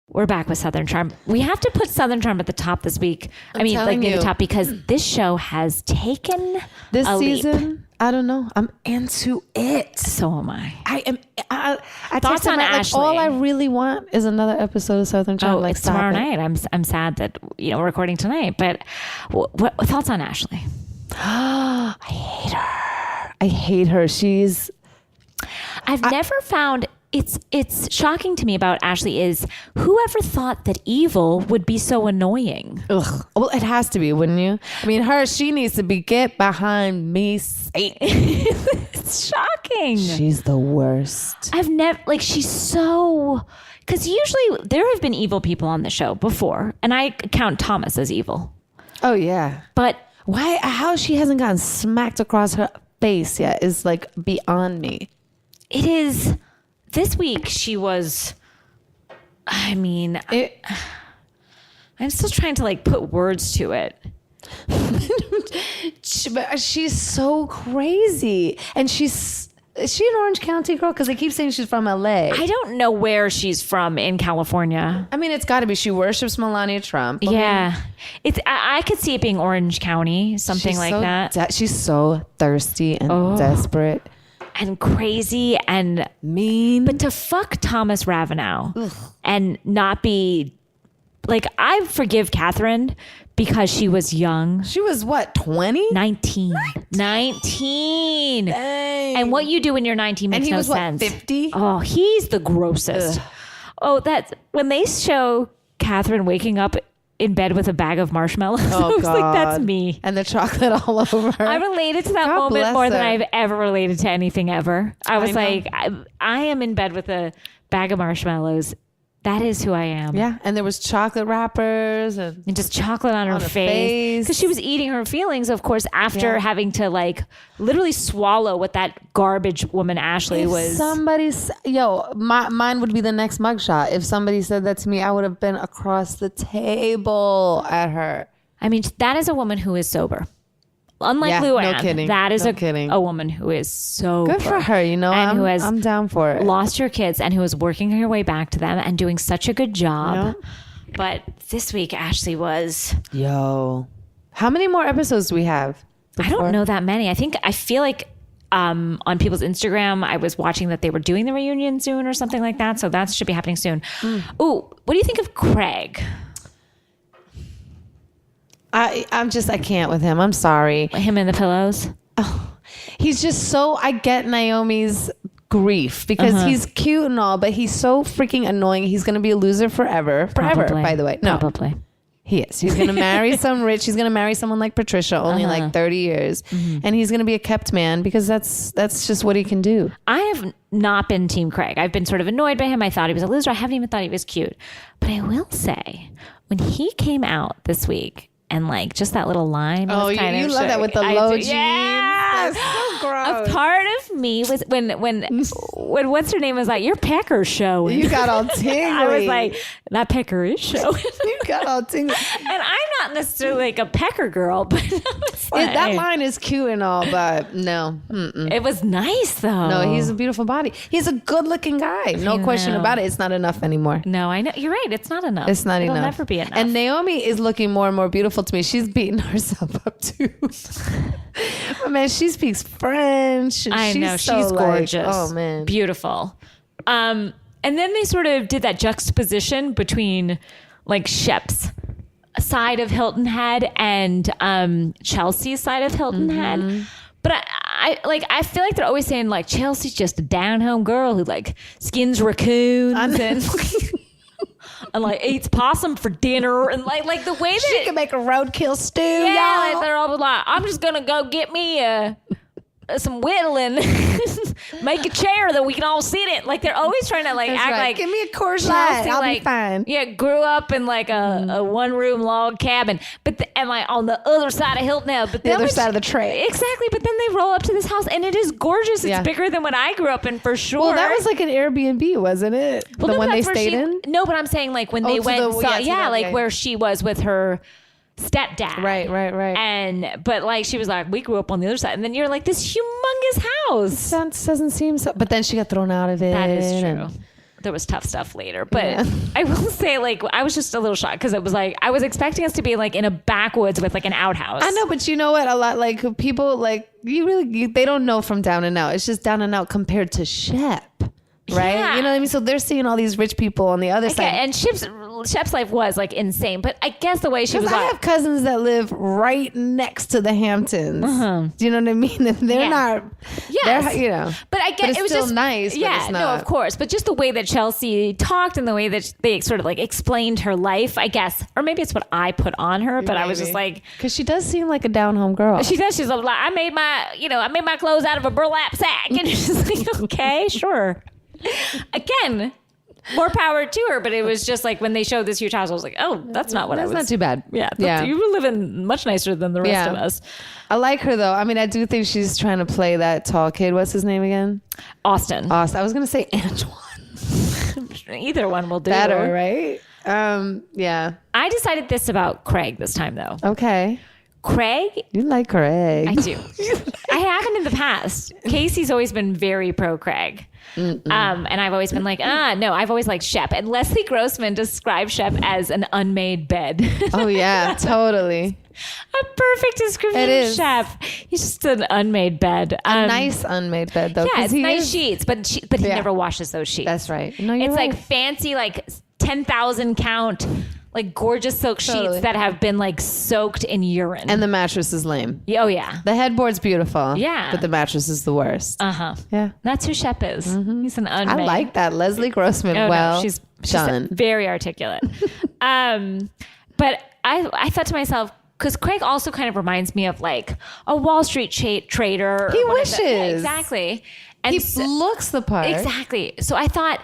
We're back with Southern Charm. We have to put Southern Charm at the top this week. Near the top, because this show has taken this a season. Leap. I don't know. I'm into it. So am I. I am. Thoughts on Ashley? All I really want is another episode of Southern Charm. It's tomorrow night. I'm sad that we're recording tonight. But what thoughts on Ashley? I hate her. She's. I've never found it's shocking to me about Ashley is whoever thought that evil would be so annoying. Ugh. Well, it has to be, wouldn't you? I mean, she needs to be get behind me, Satan. It's shocking. She's the worst. I've never she's so, because usually there have been evil people on the show before, and I count Thomas as evil. Oh yeah, but how she hasn't gotten smacked across her face yet is like beyond me. It is. This week she was, I mean, I'm still trying to like put words to it. She's so crazy. And is she an Orange County girl? Because they keep saying she's from LA. I don't know where she's from in California. I mean, it's got to be. She worships Melania Trump. Yeah. I could see it being Orange County, something like that. She's so thirsty and desperate. And crazy and mean. But to fuck Thomas Ravenel and not be like, I forgive Catherine because she was young. She was what, 20? 19. 19. Dang. And what you do when you're 19 makes no sense. And he was what, 50? Oh, he's the grossest. Ugh. Oh, that's when they show Catherine waking up in bed with a bag of marshmallows. Oh, I was God. like, that's me. And the chocolate all over her. I related to that moment more than I've ever related to anything ever. I was like, I am in bed with a bag of marshmallows. That is who I am. Yeah. And there was chocolate wrappers and just chocolate on her face. Because she was eating her feelings, of course, after having to like literally swallow what that garbage woman Ashley was. Mine would be the next mugshot. If somebody said that to me, I would have been across the table at her. I mean, that is a woman who is sober. Unlike Luann, no kidding. That is a woman who is so good for her, you know. And I'm down for it. Lost her kids and who is working her way back to them and doing such a good job. Yeah. But this week, Ashley was. How many more episodes do we have? I don't know that many. I feel like on people's Instagram, I was watching that they were doing the reunion soon or something like that. So that should be happening soon. Ooh, what do you think of Craig? I can't with him. I'm sorry. Him and the pillows. Oh, he's just so, I get Naomi's grief because he's cute and all, but he's so freaking annoying. He's going to be a loser forever. Forever, by the way. No. Probably. He is. He's going to marry he's going to marry someone like Patricia, only like 30 years. And he's going to be a kept man because that's just what he can do. I have not been Team Craig. I've been sort of annoyed by him. I thought he was a loser. I haven't even thought he was cute. But I will say, when he came out this week, and like just that little line. Was kind you of love that with the low jeans. Yeah, that's so gross. A part of me was when what's her name was like, your pecker show. You got all tingly. I was like, that pecker is showing. You got all tingly. And I'm not necessarily like a pecker girl, but like, that line is cute and all, but no. It was nice though. No, he's a beautiful body. He's a good-looking guy. No question about it. It's not enough anymore. No, I know. You're right. It's not enough. It's not enough. It'll never be enough. And Naomi is looking more and more beautiful to me. She's beating herself up too. But man, she speaks French. I know. She's gorgeous. Oh man. Beautiful. And then they sort of did that juxtaposition between like Shep's side of Hilton Head and Chelsea's side of Hilton Head. But I feel like they're always saying like Chelsea's just a down-home girl who like skins raccoons and like eats possum for dinner and like the way that she can make a roadkill stew. Yeah, like they're all like, I'm just gonna go get me some whittling, make a chair that we can all sit in. Like they're always trying to like act like, give me a courgette, I'll like, be fine. Yeah, grew up in like a one-room log cabin, and like on the other side of Hilton Head, but the other side of the tray. Exactly, but then they roll up to this house and it is gorgeous. It's bigger than what I grew up in for sure. Well, that was like an Airbnb, wasn't it? Well, the one they stayed in. No, but I'm saying like when they went, where she was with her stepdad. Right. But like she was like, we grew up on the other side, and then you're like, this humongous house. That doesn't seem so. But then she got thrown out of it. That is true. There was tough stuff later, but I will say, like, I was just a little shocked because it was like I was expecting us to be like in a backwoods with like an outhouse. I know, but you know what? A lot like people like they don't know from Down and Out. It's just Down and Out compared to Shep. Right? Yeah. You know what I mean? So they're seeing all these rich people on the other side. And Shep's Shep's life was like insane, but I guess the way she was. I have cousins that live right next to the Hamptons. Do you know what I mean? And they're not. Yes. You know. But I guess it was still nice. Yeah. But it's not. No, of course. But just the way that Chelsea talked and the way that they sort of like explained her life, I guess, or maybe it's what I put on her. But I was just like, because she does seem like a down home girl. She does. She's like, I made my clothes out of a burlap sack, and you're just like, okay, sure. Again, more power to her, but it was just like when they showed this huge house, I was like, oh, that's not what I was. That's not too bad. Yeah. You were living much nicer than the rest of us. I like her though. I mean, I do think she's trying to play that tall kid. What's his name again? Austin. I was going to say Antoine. Either one will do. Better, right? Yeah. I decided this about Craig this time though. Okay. Craig? You like Craig. I do. I haven't in the past. Casey's always been very pro Craig. And I've always been like, no, I've always liked Shep. And Leslie Grossman described Shep as an unmade bed. Oh, yeah, totally. A perfect description of Shep. He's just an unmade bed. A nice unmade bed, though. Yeah, it's nice sheets, but he never washes those sheets. That's right. No, it's right. Like fancy, like 10,000 count, like gorgeous silk sheets that have been like soaked in urine. And the mattress is lame. Oh, yeah. The headboard's beautiful. Yeah. But the mattress is the worst. Yeah. That's who Shep is. He's an unmade. I like that. Leslie Grossman. She's done. Very articulate. But I thought to myself, because Craig also kind of reminds me of like a Wall Street trader. He wishes. Yeah, exactly. And he looks the part. Exactly. So I thought,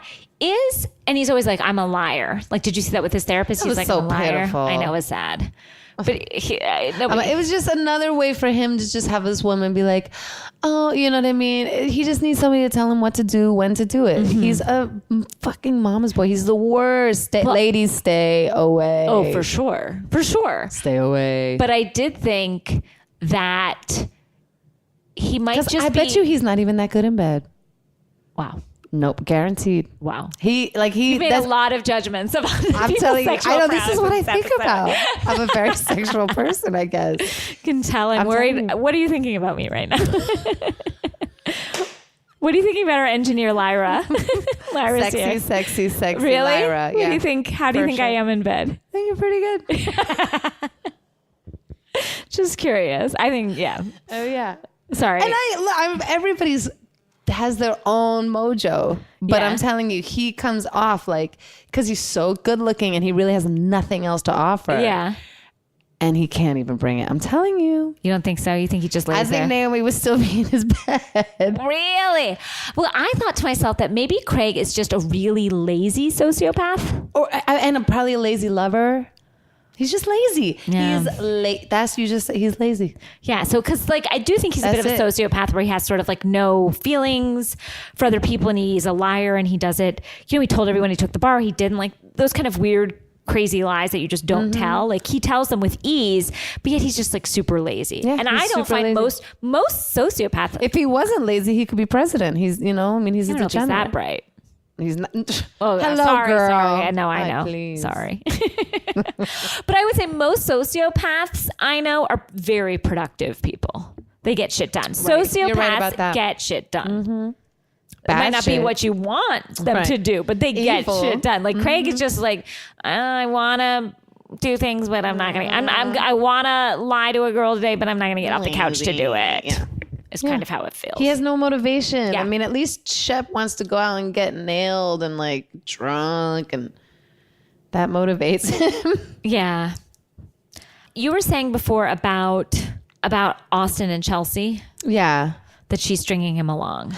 and he's always like, I'm a liar. Like, did you see that with his therapist? He's like, so I'm a liar. pitiful. I know, it's sad. But it was just another way for him to just have this woman be like, oh, you know what I mean? He just needs somebody to tell him what to do, when to do it. He's a fucking mama's boy. He's the worst. Ladies, stay away. Oh, for sure. For sure. Stay away. But I did think that he might just I bet you he's not even that good in bed. Wow. Nope, guaranteed. He He made a lot of judgments about. I'm telling you, I know this is what I think about. I'm a very sexual person, I guess. Can tell I'm worried. What are you thinking about me right now? What are you thinking about our engineer Lyra? Lyra's here. Sexy really? Lyra. What do you think? How do you think I am in bed? I think you're pretty good. Just curious. I think Oh yeah. Sorry. And everybody's has their own mojo, but I'm telling you, he comes off like, because he's so good looking and he really has nothing else to offer. Yeah. And he can't even bring it. I'm telling you. You don't think so? You think he just lays there? I think Naomi would still be in his bed. Really? Well, I thought to myself that maybe Craig is just a really lazy sociopath. And probably a lazy lover. He's just lazy. Yeah. He's lazy. Yeah. So, because like, I do think he's a bit of a sociopath where he has sort of like no feelings for other people and he's a liar and he does it. You know, he told everyone he took the bar. He didn't, like those kind of weird, crazy lies that you just don't tell. Like he tells them with ease, but yet he's just like super lazy. Yeah, and I don't find lazy. most sociopaths. If he wasn't lazy, he could be president. He's, he's a degenerate. He's that bright. He's not. Oh, hello, sorry, girl. Sorry. No, I know. Please. Sorry. But I would say most sociopaths I know are very productive people. They get shit done. Right. Sociopaths get shit done. It might not be what you want them to do, but they get shit done. Like Craig is just like, I want to do things, but I'm not going to. I want to lie to a girl today, but I'm not going to get off the couch to do it. Yeah. It's kind of how it feels. He has no motivation. Yeah. I mean, at least Shep wants to go out and get nailed and like drunk, and that motivates him. Yeah. You were saying before about Austin and Chelsea. Yeah. That she's stringing him along.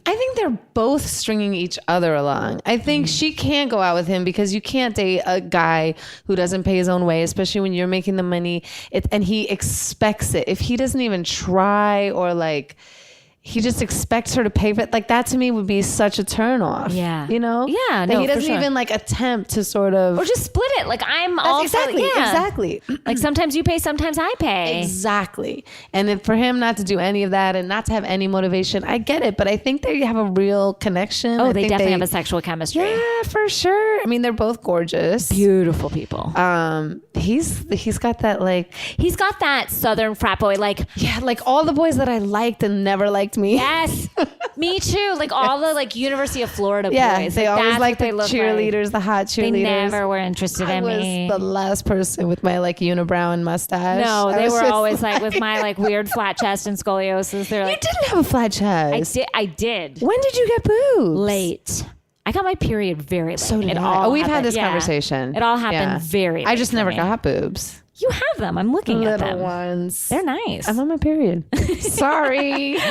I think they're both stringing each other along. I think she can't go out with him because you can't date a guy who doesn't pay his own way, especially when you're making the money and he expects it. If he doesn't even try or like he just expects her to pay for it, like that to me would be such a turn off. Yeah. You know? Yeah. That he doesn't even like attempt to sort of. Or just split it. Like I'm all exactly. Like sometimes you pay, sometimes I pay. Exactly. And then for him not to do any of that and not to have any motivation, I get it. But I think they have a real connection. Oh, they definitely have a sexual chemistry. Yeah, for sure. I mean, they're both gorgeous. Beautiful people. He's got that like. He's got that Southern frat boy like. Yeah, like all the boys that I liked and never liked liked me. Yes, me too. Like all the like University of Florida boys. They always liked the look cheerleaders, the hot cheerleaders. They never were interested in me. I was the last person with my like unibrow and mustache. No, they were always like with my like weird flat chest and scoliosis. They're like, you didn't have a flat chest. I did. When did you get boobs? Late. I got my period very late. So did I. We've had this conversation. It all happened very late. I just never got boobs. You have them. I'm looking at them. Little ones. They're nice. I'm on my period. Sorry. No,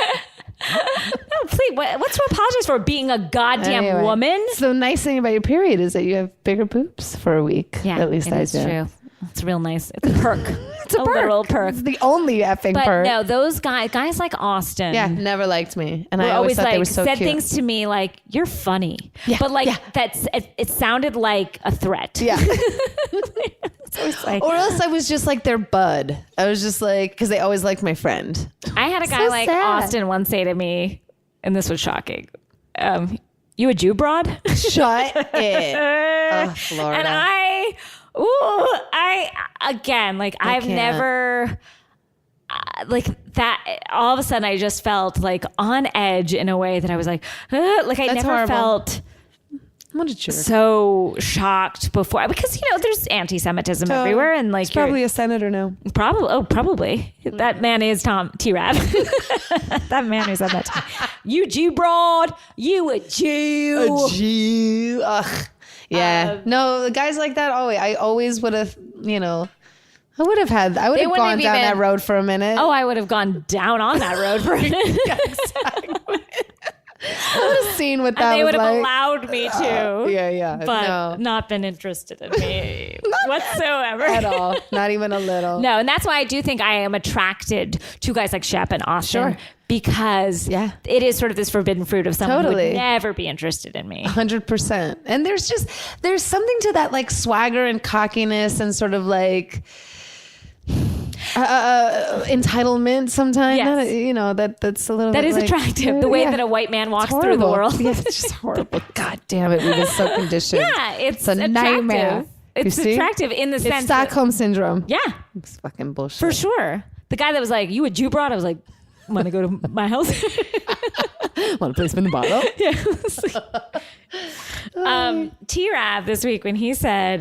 please. What's to apologize for? Being a goddamn woman? So the nice thing about your period is that you have bigger boobs for a week. Yeah, at least I do. True. It's real nice. It's a perk. It's a perk. Literal perk. It's the only effing perk. No, those guys like Austin. Yeah, never liked me, and I always thought they were so said cute. things to me like, "You're funny," but it sounded like a threat. Yeah. Like, or else I was just like their bud. I was just like, because they always liked my friend. I had a guy like Austin once say to me, and this was shocking. You a Jew broad? Shut it. Oh, Florida. And I've never like that. All of a sudden, I just felt like on edge in a way that I was like I never horrible. felt What a jerk. so shocked before, because there's anti-Semitism everywhere, and like he's probably a senator now. Probably that man is Tom T-Rab. That man who said that to me. You Jew broad, you a Jew. A Jew. Ugh. Yeah. No, guys like that I always would have, I would have gone down that road for a minute. Oh, I would have gone down on that road for a minute. Exactly. I would have seen what that was like. They would have allowed me to. Yeah. But not been interested in me whatsoever. At all. Not even a little. No, and that's why I do think I am attracted to guys like Shep and Austin. Sure. Because it is sort of this forbidden fruit of someone who would never be interested in me. 100%. And there's something to that like swagger and cockiness and sort of like entitlement sometimes. Yes. That's a little that bit is attractive. The way that a white man walks through the world. Yeah, it's just horrible. God damn it. We've been so conditioned. Yeah, it's a nightmare. It's attractive in the sense. It's Stockholm syndrome. Yeah. It's fucking bullshit. For sure. The guy that was like, you a Jew broad? I was like, want to go to my house? Want to play spin the bottle? Yeah. T-Rav this week when he said,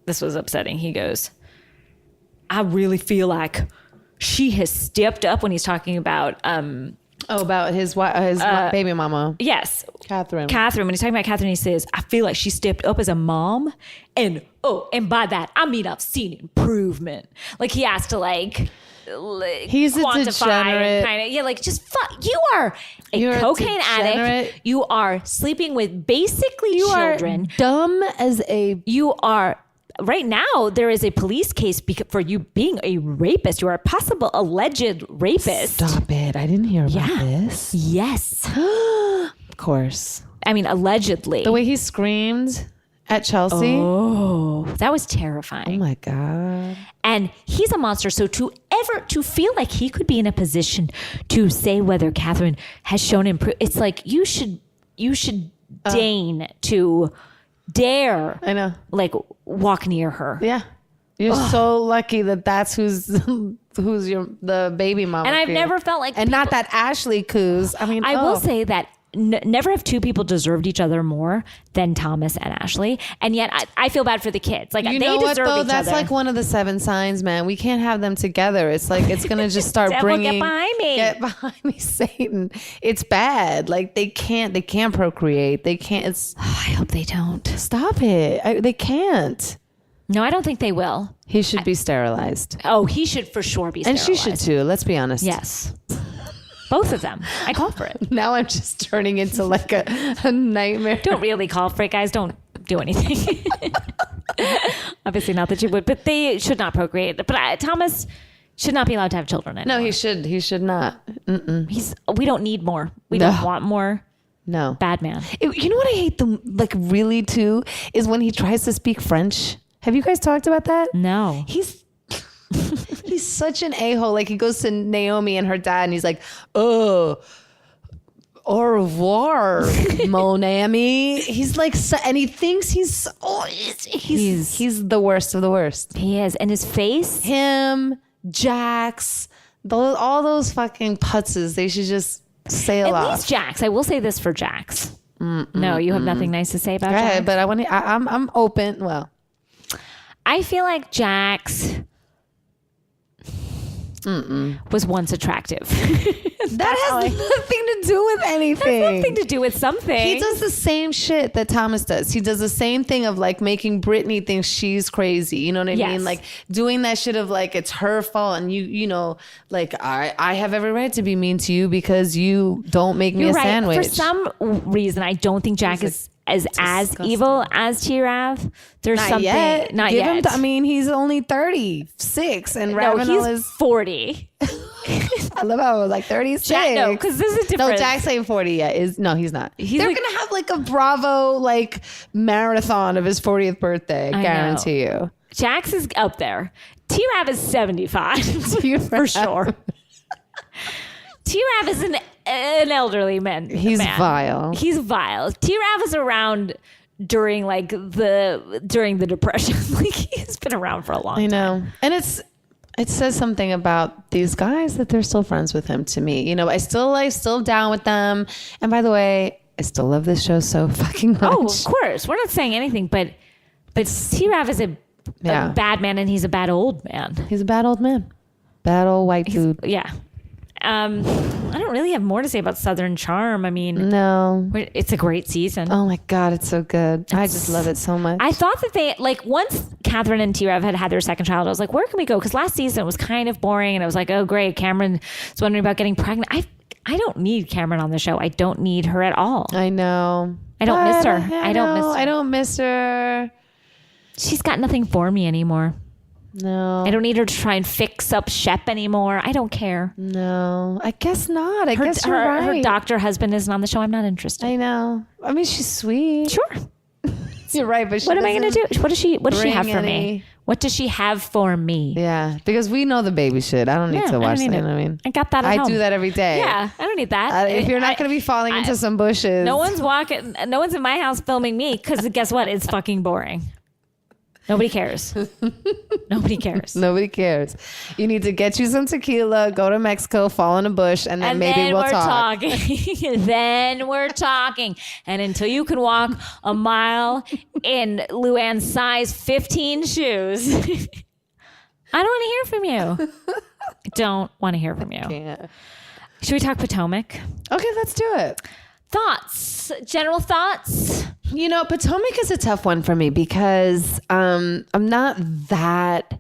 this was upsetting. He goes, I really feel like she has stepped up, when he's talking about about his baby mama. Yes. Catherine. When he's talking about Catherine, he says, I feel like she stepped up as a mom, and by that I mean I've seen improvement. Like he has to he's a degenerate kind of just fuck. You're a cocaine addict. You are sleeping with basically children. Are dumb as a. You are. Right now, there is a police case for you being a rapist. You are a possible alleged rapist. Stop it. I didn't hear about this. Yes. Of course. I mean, allegedly. The way he screamed at Chelsea. Oh, that was terrifying. Oh my God. And he's a monster. So to feel like he could be in a position to say whether Catherine has shown improvement, it's like you should deign to dare. I know. Walk near her. Yeah. You're so lucky that's who's the baby mama. And I've never felt like not that Ashley coos. I mean, I will say that never have two people deserved each other more than Thomas and Ashley. And yet I feel bad for the kids. They deserve each other. That's like one of the 7 signs, man. We can't have them together. It's like, it's going to just start bringing. Get behind me. Get behind me, Satan. It's bad. They can't procreate. They can't. I hope they don't. Stop it. They can't. No, I don't think they will. He should be sterilized. Oh, he should for sure be sterilized. And she should too. Let's be honest. Yes. Both of them. I call for it. Now I'm just turning into a nightmare. Don't really call for it, guys. Don't do anything. Obviously not that you would, but they should not procreate. But Thomas should not be allowed to have children anymore. No, he should not. Mm-mm. We don't need more. We don't want more. No. Bad man. You know what I hate really too is when he tries to speak French. Have you guys talked about that? No. He's such an a-hole. He goes to Naomi and her dad and he's like, oh, au revoir, mon ami. He's and he thinks he's the worst of the worst. He is. And his face. Him, Jax, all those fucking putzes, they should just sail off. At least Jax. I will say this for Jax. No, you have nothing nice to say about Jax? But I'm open. Well, I feel like Jax was once attractive. That has nothing to do with anything. Has nothing to do with something. He does the same shit that Thomas does. He does the same thing of like making Brittany think she's crazy. You know what I mean? Like doing that shit of like it's her fault, and you know, like I have every right to be mean to you because you don't make me a sandwich. For some reason, I don't think Jack is as evil as T-Rav. There's not something yet. Not Give yet. Him I mean, he's only 36, and Ravenel is 40. I love how I was like 36. No, because this is different. No, Jack's saying 40. Yeah, no, he's not. They're like, gonna have like a Bravo like marathon of his 40th birthday. I guarantee you. Jax is up there. T-Rav is 75 for sure. T-Rav is an elderly man. He's vile. He's vile. T-Rav was around during the Depression. Like he's been around for a long time. I know, and it says something about these guys that they're still friends with him. To me, you know, I still down with them. And by the way, I still love this show so fucking much. Oh, of course, we're not saying anything, but T-Rav is a bad man, and he's a bad old man. He's a bad old man. Bad old white dude. Yeah. I don't really have more to say about Southern Charm. I mean, no, it's a great season. Oh my God, it's so good. I just love it so much. I thought that they, like, once Catherine and T-Rav had their second child, I was like, where can we go? Because last season it was kind of boring, and I was like, oh great, Cameron's wondering about getting pregnant. I don't need Cameron on the show. I don't need her at all. I know. I don't miss her. I don't miss her. She's got nothing for me anymore. No. I don't need her to try and fix up Shep anymore. I don't care. No. I guess not. I guess you're right. Her doctor husband isn't on the show. I'm not interested. I know. I mean, she's sweet. Sure. You're right, but what am I going to do? What does she have for me? What does she have for me? Yeah, because we know the baby shit. I don't need to watch that. I mean, I got that at home. I do that every day. Yeah, I don't need that. If you're not going to be falling into some bushes. No one's in my house filming me because guess what? It's fucking boring. Nobody cares. Nobody cares. Nobody cares. You need to get you some tequila, go to Mexico, fall in a bush, and then maybe we'll talk. Then we're talking. And until you can walk a mile in Luann's size 15 shoes, I don't want to hear from you. I don't want to hear from you. Yeah. Should we talk Potomac? Okay, let's do it. Thoughts? General thoughts? You know, Potomac is a tough one for me because I'm not that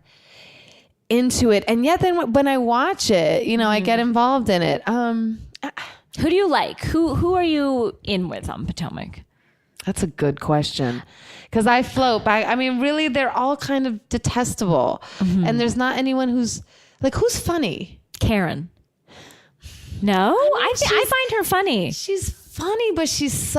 into it. And yet then when I watch it, you know, I get involved in it. Who do you like? Who are you in with on Potomac? That's a good question. Because I float back. I mean, really, they're all kind of detestable. Mm-hmm. And there's not anyone who's funny? Karen. No? I find her funny. She's funny, but she's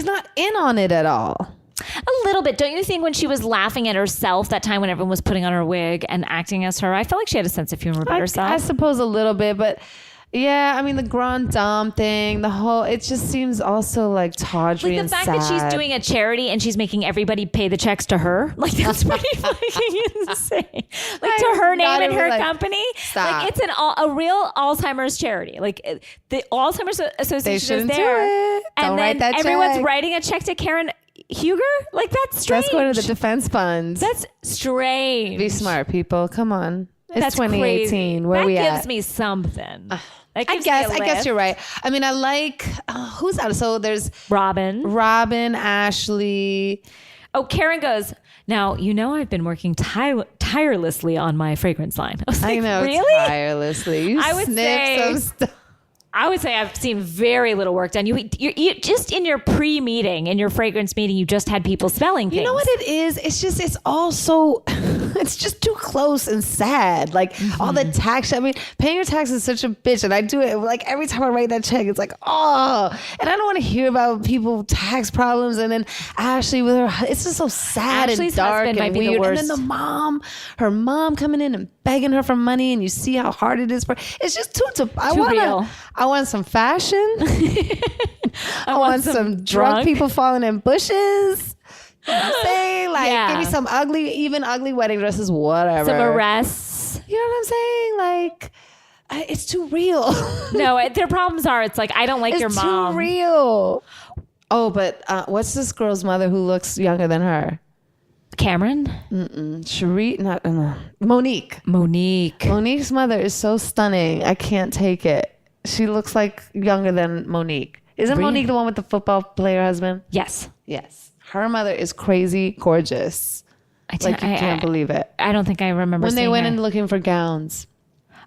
not in on it at all. A little bit. Don't you think when she was laughing at herself that time when everyone was putting on her wig and acting as her, I felt like she had a sense of humor about herself. I suppose a little bit, but yeah, I mean the Grand Dame thing, it just seems also like tawdry and sad. Like the fact that she's doing a charity and she's making everybody pay the checks to her, like that's pretty fucking insane. Like to her name and her company. Stop. Like it's a real Alzheimer's charity. Like the Alzheimer's Association is there. Don't write that everyone's check. Writing a check to Karen Huger? Like that's strange. Let's go to the defense funds. That's strange. Be smart, people. Come on. It's that's 2018. Crazy. Where we at? That gives me something. I guess you're right. I mean, I like who's out. So there's Robin, Ashley. Oh, Karen goes, now, you know, I've been working tirelessly on my fragrance line. I know, really? Tirelessly. I would say some stuff. I would say I've seen very little work done. You just in your pre-meeting, in your fragrance meeting, you just had people smelling things. You know what it is? It's all so, it's just too close and sad. Like all the tax. I mean, paying your tax is such a bitch, and I do it like every time I write that check. It's like, oh, and I don't want to hear about people tax problems. And then Ashley with her, it's just so sad Ashley's and dark and weird. And then her mom coming in and begging her for money, and you see how hard it is for. It's just too real. I want some fashion. I want some drunk people falling in bushes. You know what I'm saying? Like, give me some ugly wedding dresses, whatever. Some arrests. You know what I'm saying? Like, it's too real. No, their problems are, it's like, I don't like your mom. It's too real. Oh, but what's this girl's mother who looks younger than her? Cameron? Cherie? Monique. Monique's mother is so stunning. I can't take it. She looks like younger than Monique. Isn't Monique the one with the football player husband? Yes. Her mother is crazy gorgeous. You can't believe it. I don't think I remember when they went her. in looking for gowns.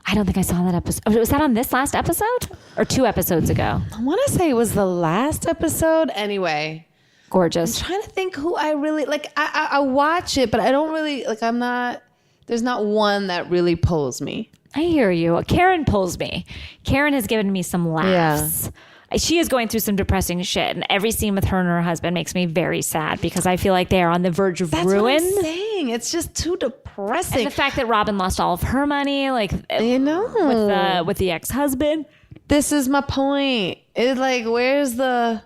I don't think I saw that episode. Was that on this last episode? Or 2 episodes ago? I want to say it was the last episode. Anyway. Gorgeous. I'm trying to think who I really... Like, I watch it, but I don't really... Like, I'm not... There's not one that really pulls me. I hear you. Karen pulls me. Karen has given me some laughs. Yeah. She is going through some depressing shit, and every scene with her and her husband makes me very sad because I feel like they are on the verge of ruin. That's what I'm saying. It's just too depressing. And the fact that Robin lost all of her money, like, you know, with the ex-husband. This is my point. It's like, where's the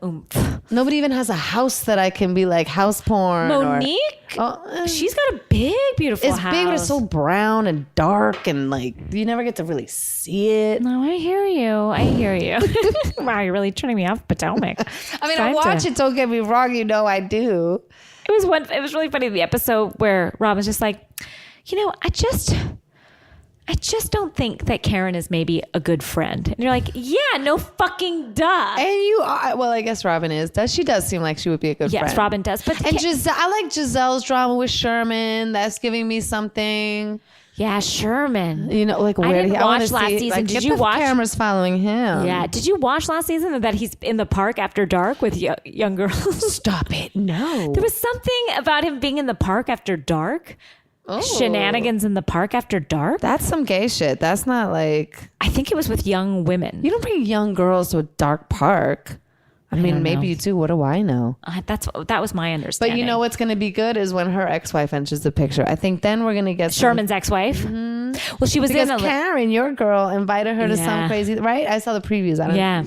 oomph? Nobody even has a house that I can be like house porn. Monique? She's got a big, beautiful house. It's big, but it's so brown and dark and like you never get to really see it. No, I hear you. Wow, you're really turning me off Potomac. I mean, I watch it, don't get me wrong, you know I do. It was really funny, the episode where Robin's just like, you know, I just don't think that Karen is maybe a good friend. And you're like, yeah, no fucking duh. And you are. Well, I guess Robin is. She does seem like she would be a good friend. Yes, Robin does. But I like Giselle's drama with Sherman. That's giving me something. Yeah, Sherman. You know, like where I didn't watch last season. Like, did you watch? Cameras following him. Yeah. Did you watch last season that he's in the park after dark with young girls? Stop it. No. There was something about him being in the park after dark. Oh. Shenanigans in the park after dark. That's some gay shit. That's not like... I think it was with young women. You don't bring young girls to a dark park. I mean, maybe you do. What do I know? That was my understanding. But you know what's going to be good is when her ex-wife enters the picture. I think then we're going to get Sherman's ex-wife. Mm-hmm. Well, she was because Karen, your girl, invited her to some crazy. Right? I saw the previews. I don't know.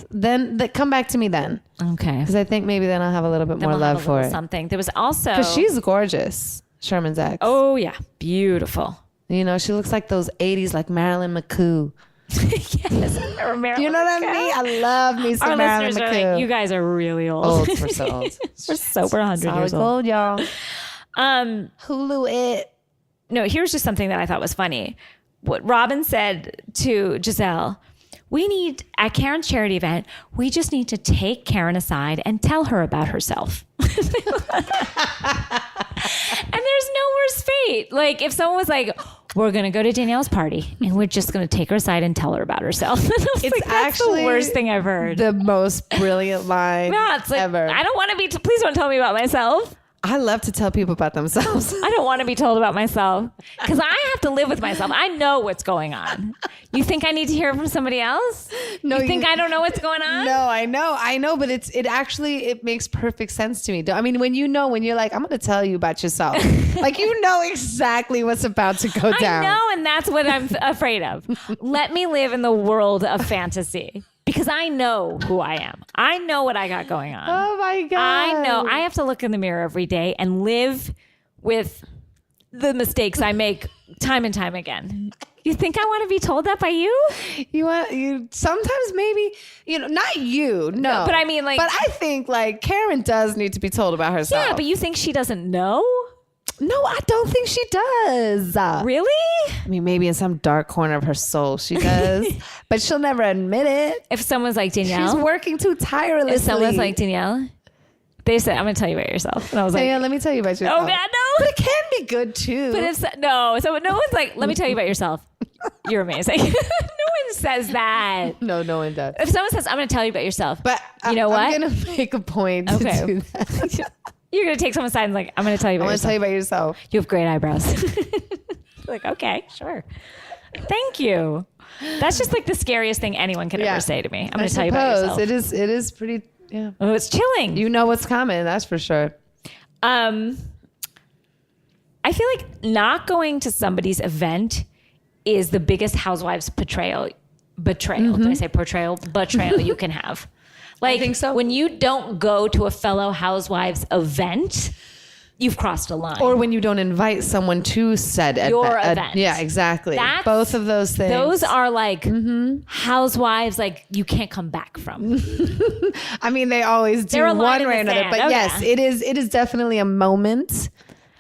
Then come back to me then. Okay. Because I think maybe then I'll have a little bit more love for it. Something. There was also because she's gorgeous. Sherman's ex. Oh yeah, beautiful. You know, she looks like those 80s, like Marilyn McCoo. Yes, or Marilyn you know what I mean? I love me some Marilyn McCoo. Are like, you guys are really old. We're so old. We're sober 100 years old, y'all. Hulu it. No, here's just something that I thought was funny. What Robin said to Giselle. We need, at Karen's charity event, we just need to take Karen aside and tell her about herself. And there's no worse fate. Like if someone was like, we're going to go to Danielle's party and we're just going to take her aside and tell her about herself. It's like, that's actually the worst thing I've heard. The most brilliant line ever. I don't want to be, please don't tell me about myself. I love to tell people about themselves. I don't want to be told about myself because I have to live with myself. I know what's going on. You think I need to hear from somebody else? No, you think I don't know what's going on? No, I know, but it makes perfect sense to me. I mean, when you're like, I'm going to tell you about yourself. Like, you know exactly what's about to go down. I know, and that's what I'm afraid of. Let me live in the world of fantasy. Because I know who I am. I know what I got going on. Oh my God. I know. I have to look in the mirror every day and live with the mistakes I make time and time again. You think I want to be told that by you? You sometimes maybe, not you. No. But I mean like. But I think like Karen does need to be told about herself. Yeah, but you think she doesn't know? No, I don't think she does. Really? I mean, maybe in some dark corner of her soul she does, but she'll never admit it. If someone's like, Danielle. She's working too tirelessly. If someone's like, Danielle, they said, I'm going to tell you about yourself. And I was like, Danielle, let me tell you about yourself. Oh, God, no. But it can be good too. But no one's like, let me tell you about yourself. You're amazing. No one says that. No one does. If someone says, I'm going to tell you about yourself. But you know what? I'm going to make a point to do that. You're going to take someone's side and like, I'm going to tell you about yourself. I'm going to tell you about yourself. You have great eyebrows. Like, okay, sure. Thank you. That's just like the scariest thing anyone could ever say to me. I'm going to tell you about yourself. It is pretty, yeah. Oh, it's chilling. You know what's coming, that's for sure. I feel like not going to somebody's event is the biggest Housewives betrayal. Mm-hmm. Did I say portrayal? Betrayal you can have. Like, I think so. When you don't go to a fellow Housewives event, you've crossed a line. Or when you don't invite someone to said event. Yeah, exactly. Both of those things. Those are like housewives, like you can't come back from. I mean, they always do one way or another. But yes, it is definitely a moment.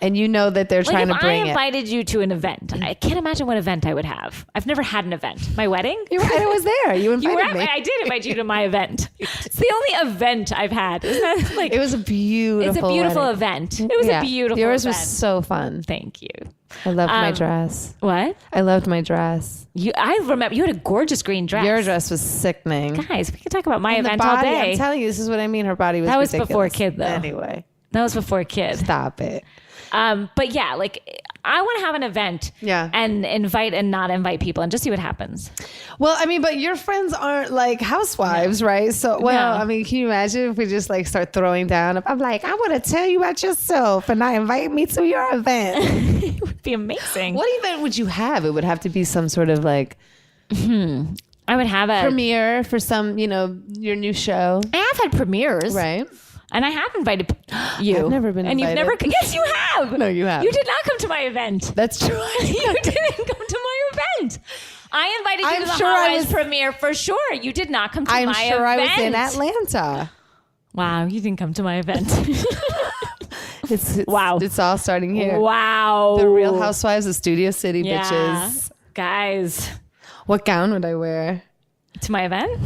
And you know that they're trying to bring it. If I invited you to an event, I can't imagine what event I would have. I've never had an event. My wedding? You're right, I was there. You invited me. I did invite you to my event. It's the only event I've had. Isn't that like, it was a beautiful It's a beautiful wedding. Event. It was a beautiful Yours event. was so fun. Thank you. I loved my dress. What? I loved my dress. I remember you had a gorgeous green dress. Your dress was sickening. Guys, we can talk about my And event the body, all day. I'm telling you, this is what I mean. Her body was That was ridiculous. before kid, though. Anyway. That was before kid. Stop it. But yeah, like I want to have an event and invite and not invite people and just see what happens. Well, I mean, but your friends aren't like housewives, right? So, I mean, can you imagine if we just like start throwing down? I'm like, I want to tell you about yourself and not invite me to your event. It would be amazing. What event would you have? It would have to be some sort of like... I would have a premiere for some, your new show. I have had premieres. Right. And I have invited you. I've never been and invited. And you've never... Yes, you have. No, you have. You did not come to my event. That's true. You didn't come to my event. I invited you to the Housewives premiere for sure. You did not come to my event. I'm sure I was in Atlanta. Wow, you didn't come to my event. Wow. It's all starting here. Wow. The Real Housewives of Studio City, bitches. Guys. What gown would I wear? To my event?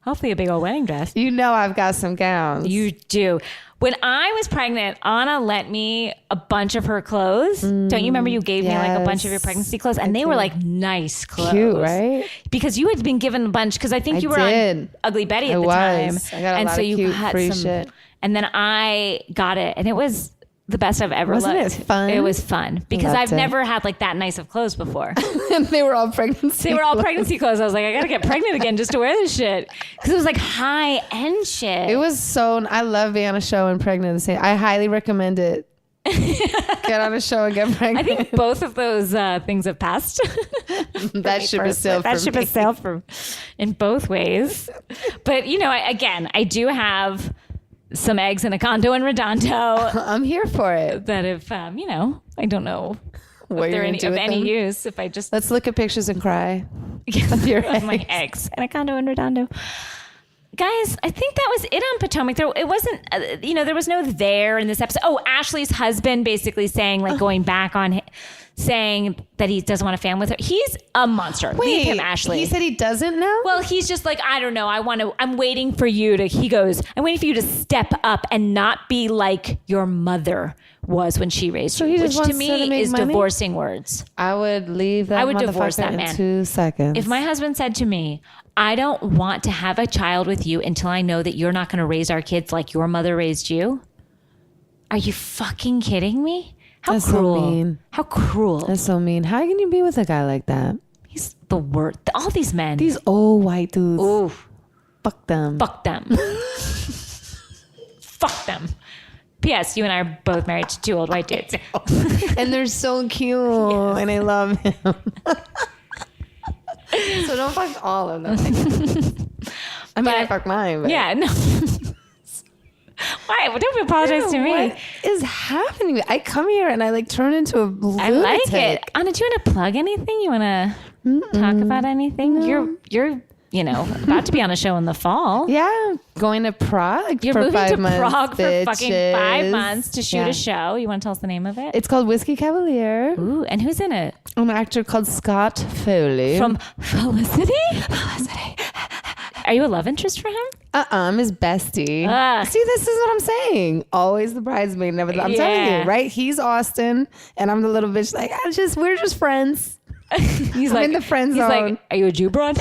Hopefully a big old wedding dress. You know I've got some gowns. You do. When I was pregnant, Anna lent me a bunch of her clothes. Don't you remember you gave me like a bunch of your pregnancy clothes? And they were like nice clothes. Cute, right? Because you had been given a bunch, because I think you were on Ugly Betty at the time. I got a lot of cute free shit. And then I got it, and it was the best I've ever Wasn't looked. it fun? It was fun because I've never had like that nice of clothes before. And they were all pregnancy. They were all pregnancy clothes. I was like, I gotta get pregnant again just to wear this shit because it was like high end shit. It was so. I love being on a show and pregnant at the same. I highly recommend it. Get on a show and get pregnant. I think both of those things have passed. That ship has sailed. That ship has sailed for in both ways. But I do have some eggs in a condo in Redondo. I'm here for it. That if, I don't know what if they're of any use. If I just... Let's look at pictures and cry. Of my eggs in a condo in Redondo. Guys, I think that was it on Potomac. It wasn't, there was no there in this episode. Oh, Ashley's husband basically saying, like, going back on... saying that he doesn't want a family with her. He's a monster. Leave him, Ashley. He said he doesn't know? Well, he's just like, I don't know. I'm waiting for you to, he goes, I'm waiting for you to step up and not be like your mother was when she raised you. Which to me is divorcing words. I would leave that divorce that man in 2 seconds. If my husband said to me, I don't want to have a child with you until I know that you're not going to raise our kids like your mother raised you. Are you fucking kidding me? How cruel. So mean. How cruel. That's so mean. How can you be with a guy like that? He's the worst. All these men. These old white dudes. Ooh. Fuck them. Fuck them. Fuck them. P.S. You and I are both married to 2 old white dudes. And they're so cute. Yes. And I love him. So don't fuck all of them. I fuck mine. But. Yeah, no. Why? Well, don't apologize to me. What is happening? I come here and I like turn into a lunatic. I like it. Anna, do you want to plug anything? You want to talk about anything? No. You're about to be on a show in the fall. Yeah, going to Prague. You're for moving 5 to months, Prague bitches. for fucking 5 months to shoot a show. You want to tell us the name of it? It's called Whiskey Cavalier. Ooh, and who's in it? An actor called Scott Foley. From Felicity? Are you a love interest for him? I'm his bestie. See, this is what I'm saying. Always the bridesmaid, never the... I'm telling you, right? He's Austin, and I'm the little bitch. Like, we're just friends. He's in the friend zone. He's like, are you a Jew broad?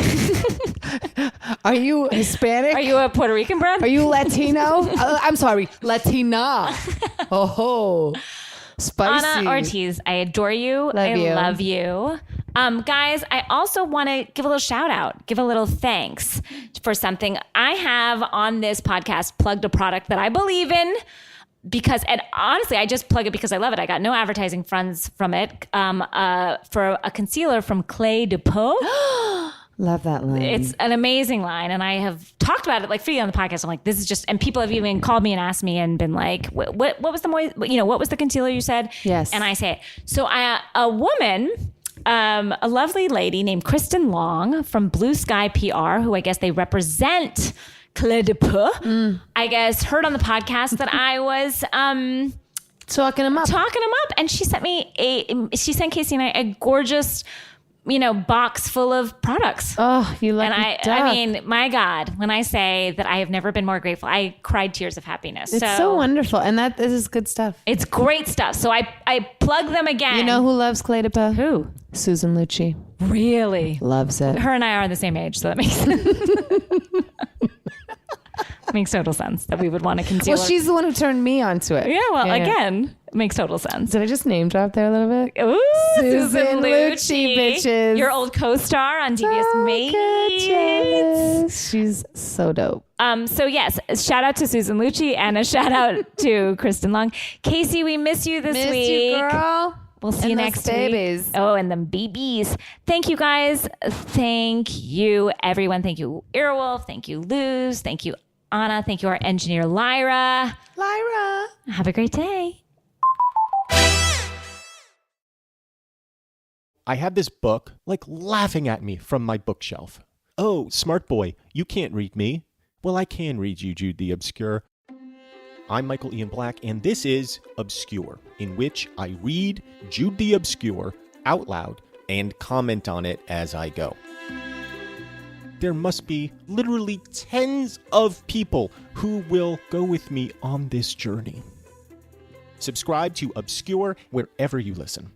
Are you Hispanic? Are you a Puerto Rican broad? Are you Latino? I'm sorry, Latina. Oh, spicy. Ana Ortiz, I adore you. Love you. Guys, I also want to give a little shout out, give a little thanks for something. I have on this podcast plugged a product that I believe in because, and honestly, I just plug it because I love it. I got no advertising funds from it. For a concealer from Clé de Peau. Love that line. It's an amazing line. And I have talked about it like freely on the podcast. I'm like, this is just, and people have even called me and asked me and been like, what was the what was the concealer you said? Yes. And I say it. So a woman, a lovely lady named Kristen Long from Blue Sky PR, who I guess they represent Clé de Peau, I guess heard on the podcast that I was, talking him up. And she sent Casey and I a gorgeous, box full of products. Oh, you lucky And duck. I mean, my God, when I say that I have never been more grateful, I cried tears of happiness. It's so wonderful. And this is good stuff. It's great stuff. So I plug them again. You know who loves Clé de Peau? Who? Susan Lucci. Really? Loves it. Her and I are the same age, so that makes sense. Makes total sense that we would want to conceal. Well, she's the one who turned me onto it. Yeah, well, again, it makes total sense. Did I just name drop there a little bit? Ooh, Susan Lucci, bitches. Your old co-star on Devious Mates. She's so dope. So yes, shout out to Susan Lucci and a shout out to Kristen Long. Casey, we miss you this week. Miss you, girl. We'll see you next babies. week. Oh, and the babies. Thank you, guys. Thank you, everyone. Thank you, Earwolf. Thank you, Luz. Thank you, Anna. Thank you, our engineer, Lyra. Have a great day. I had this book, laughing at me from my bookshelf. Oh, smart boy, you can't read me. Well, I can read you, Jude the Obscure. I'm Michael Ian Black, and this is Obscure, in which I read Jude the Obscure out loud and comment on it as I go. There must be literally tens of people who will go with me on this journey. Subscribe to Obscure wherever you listen.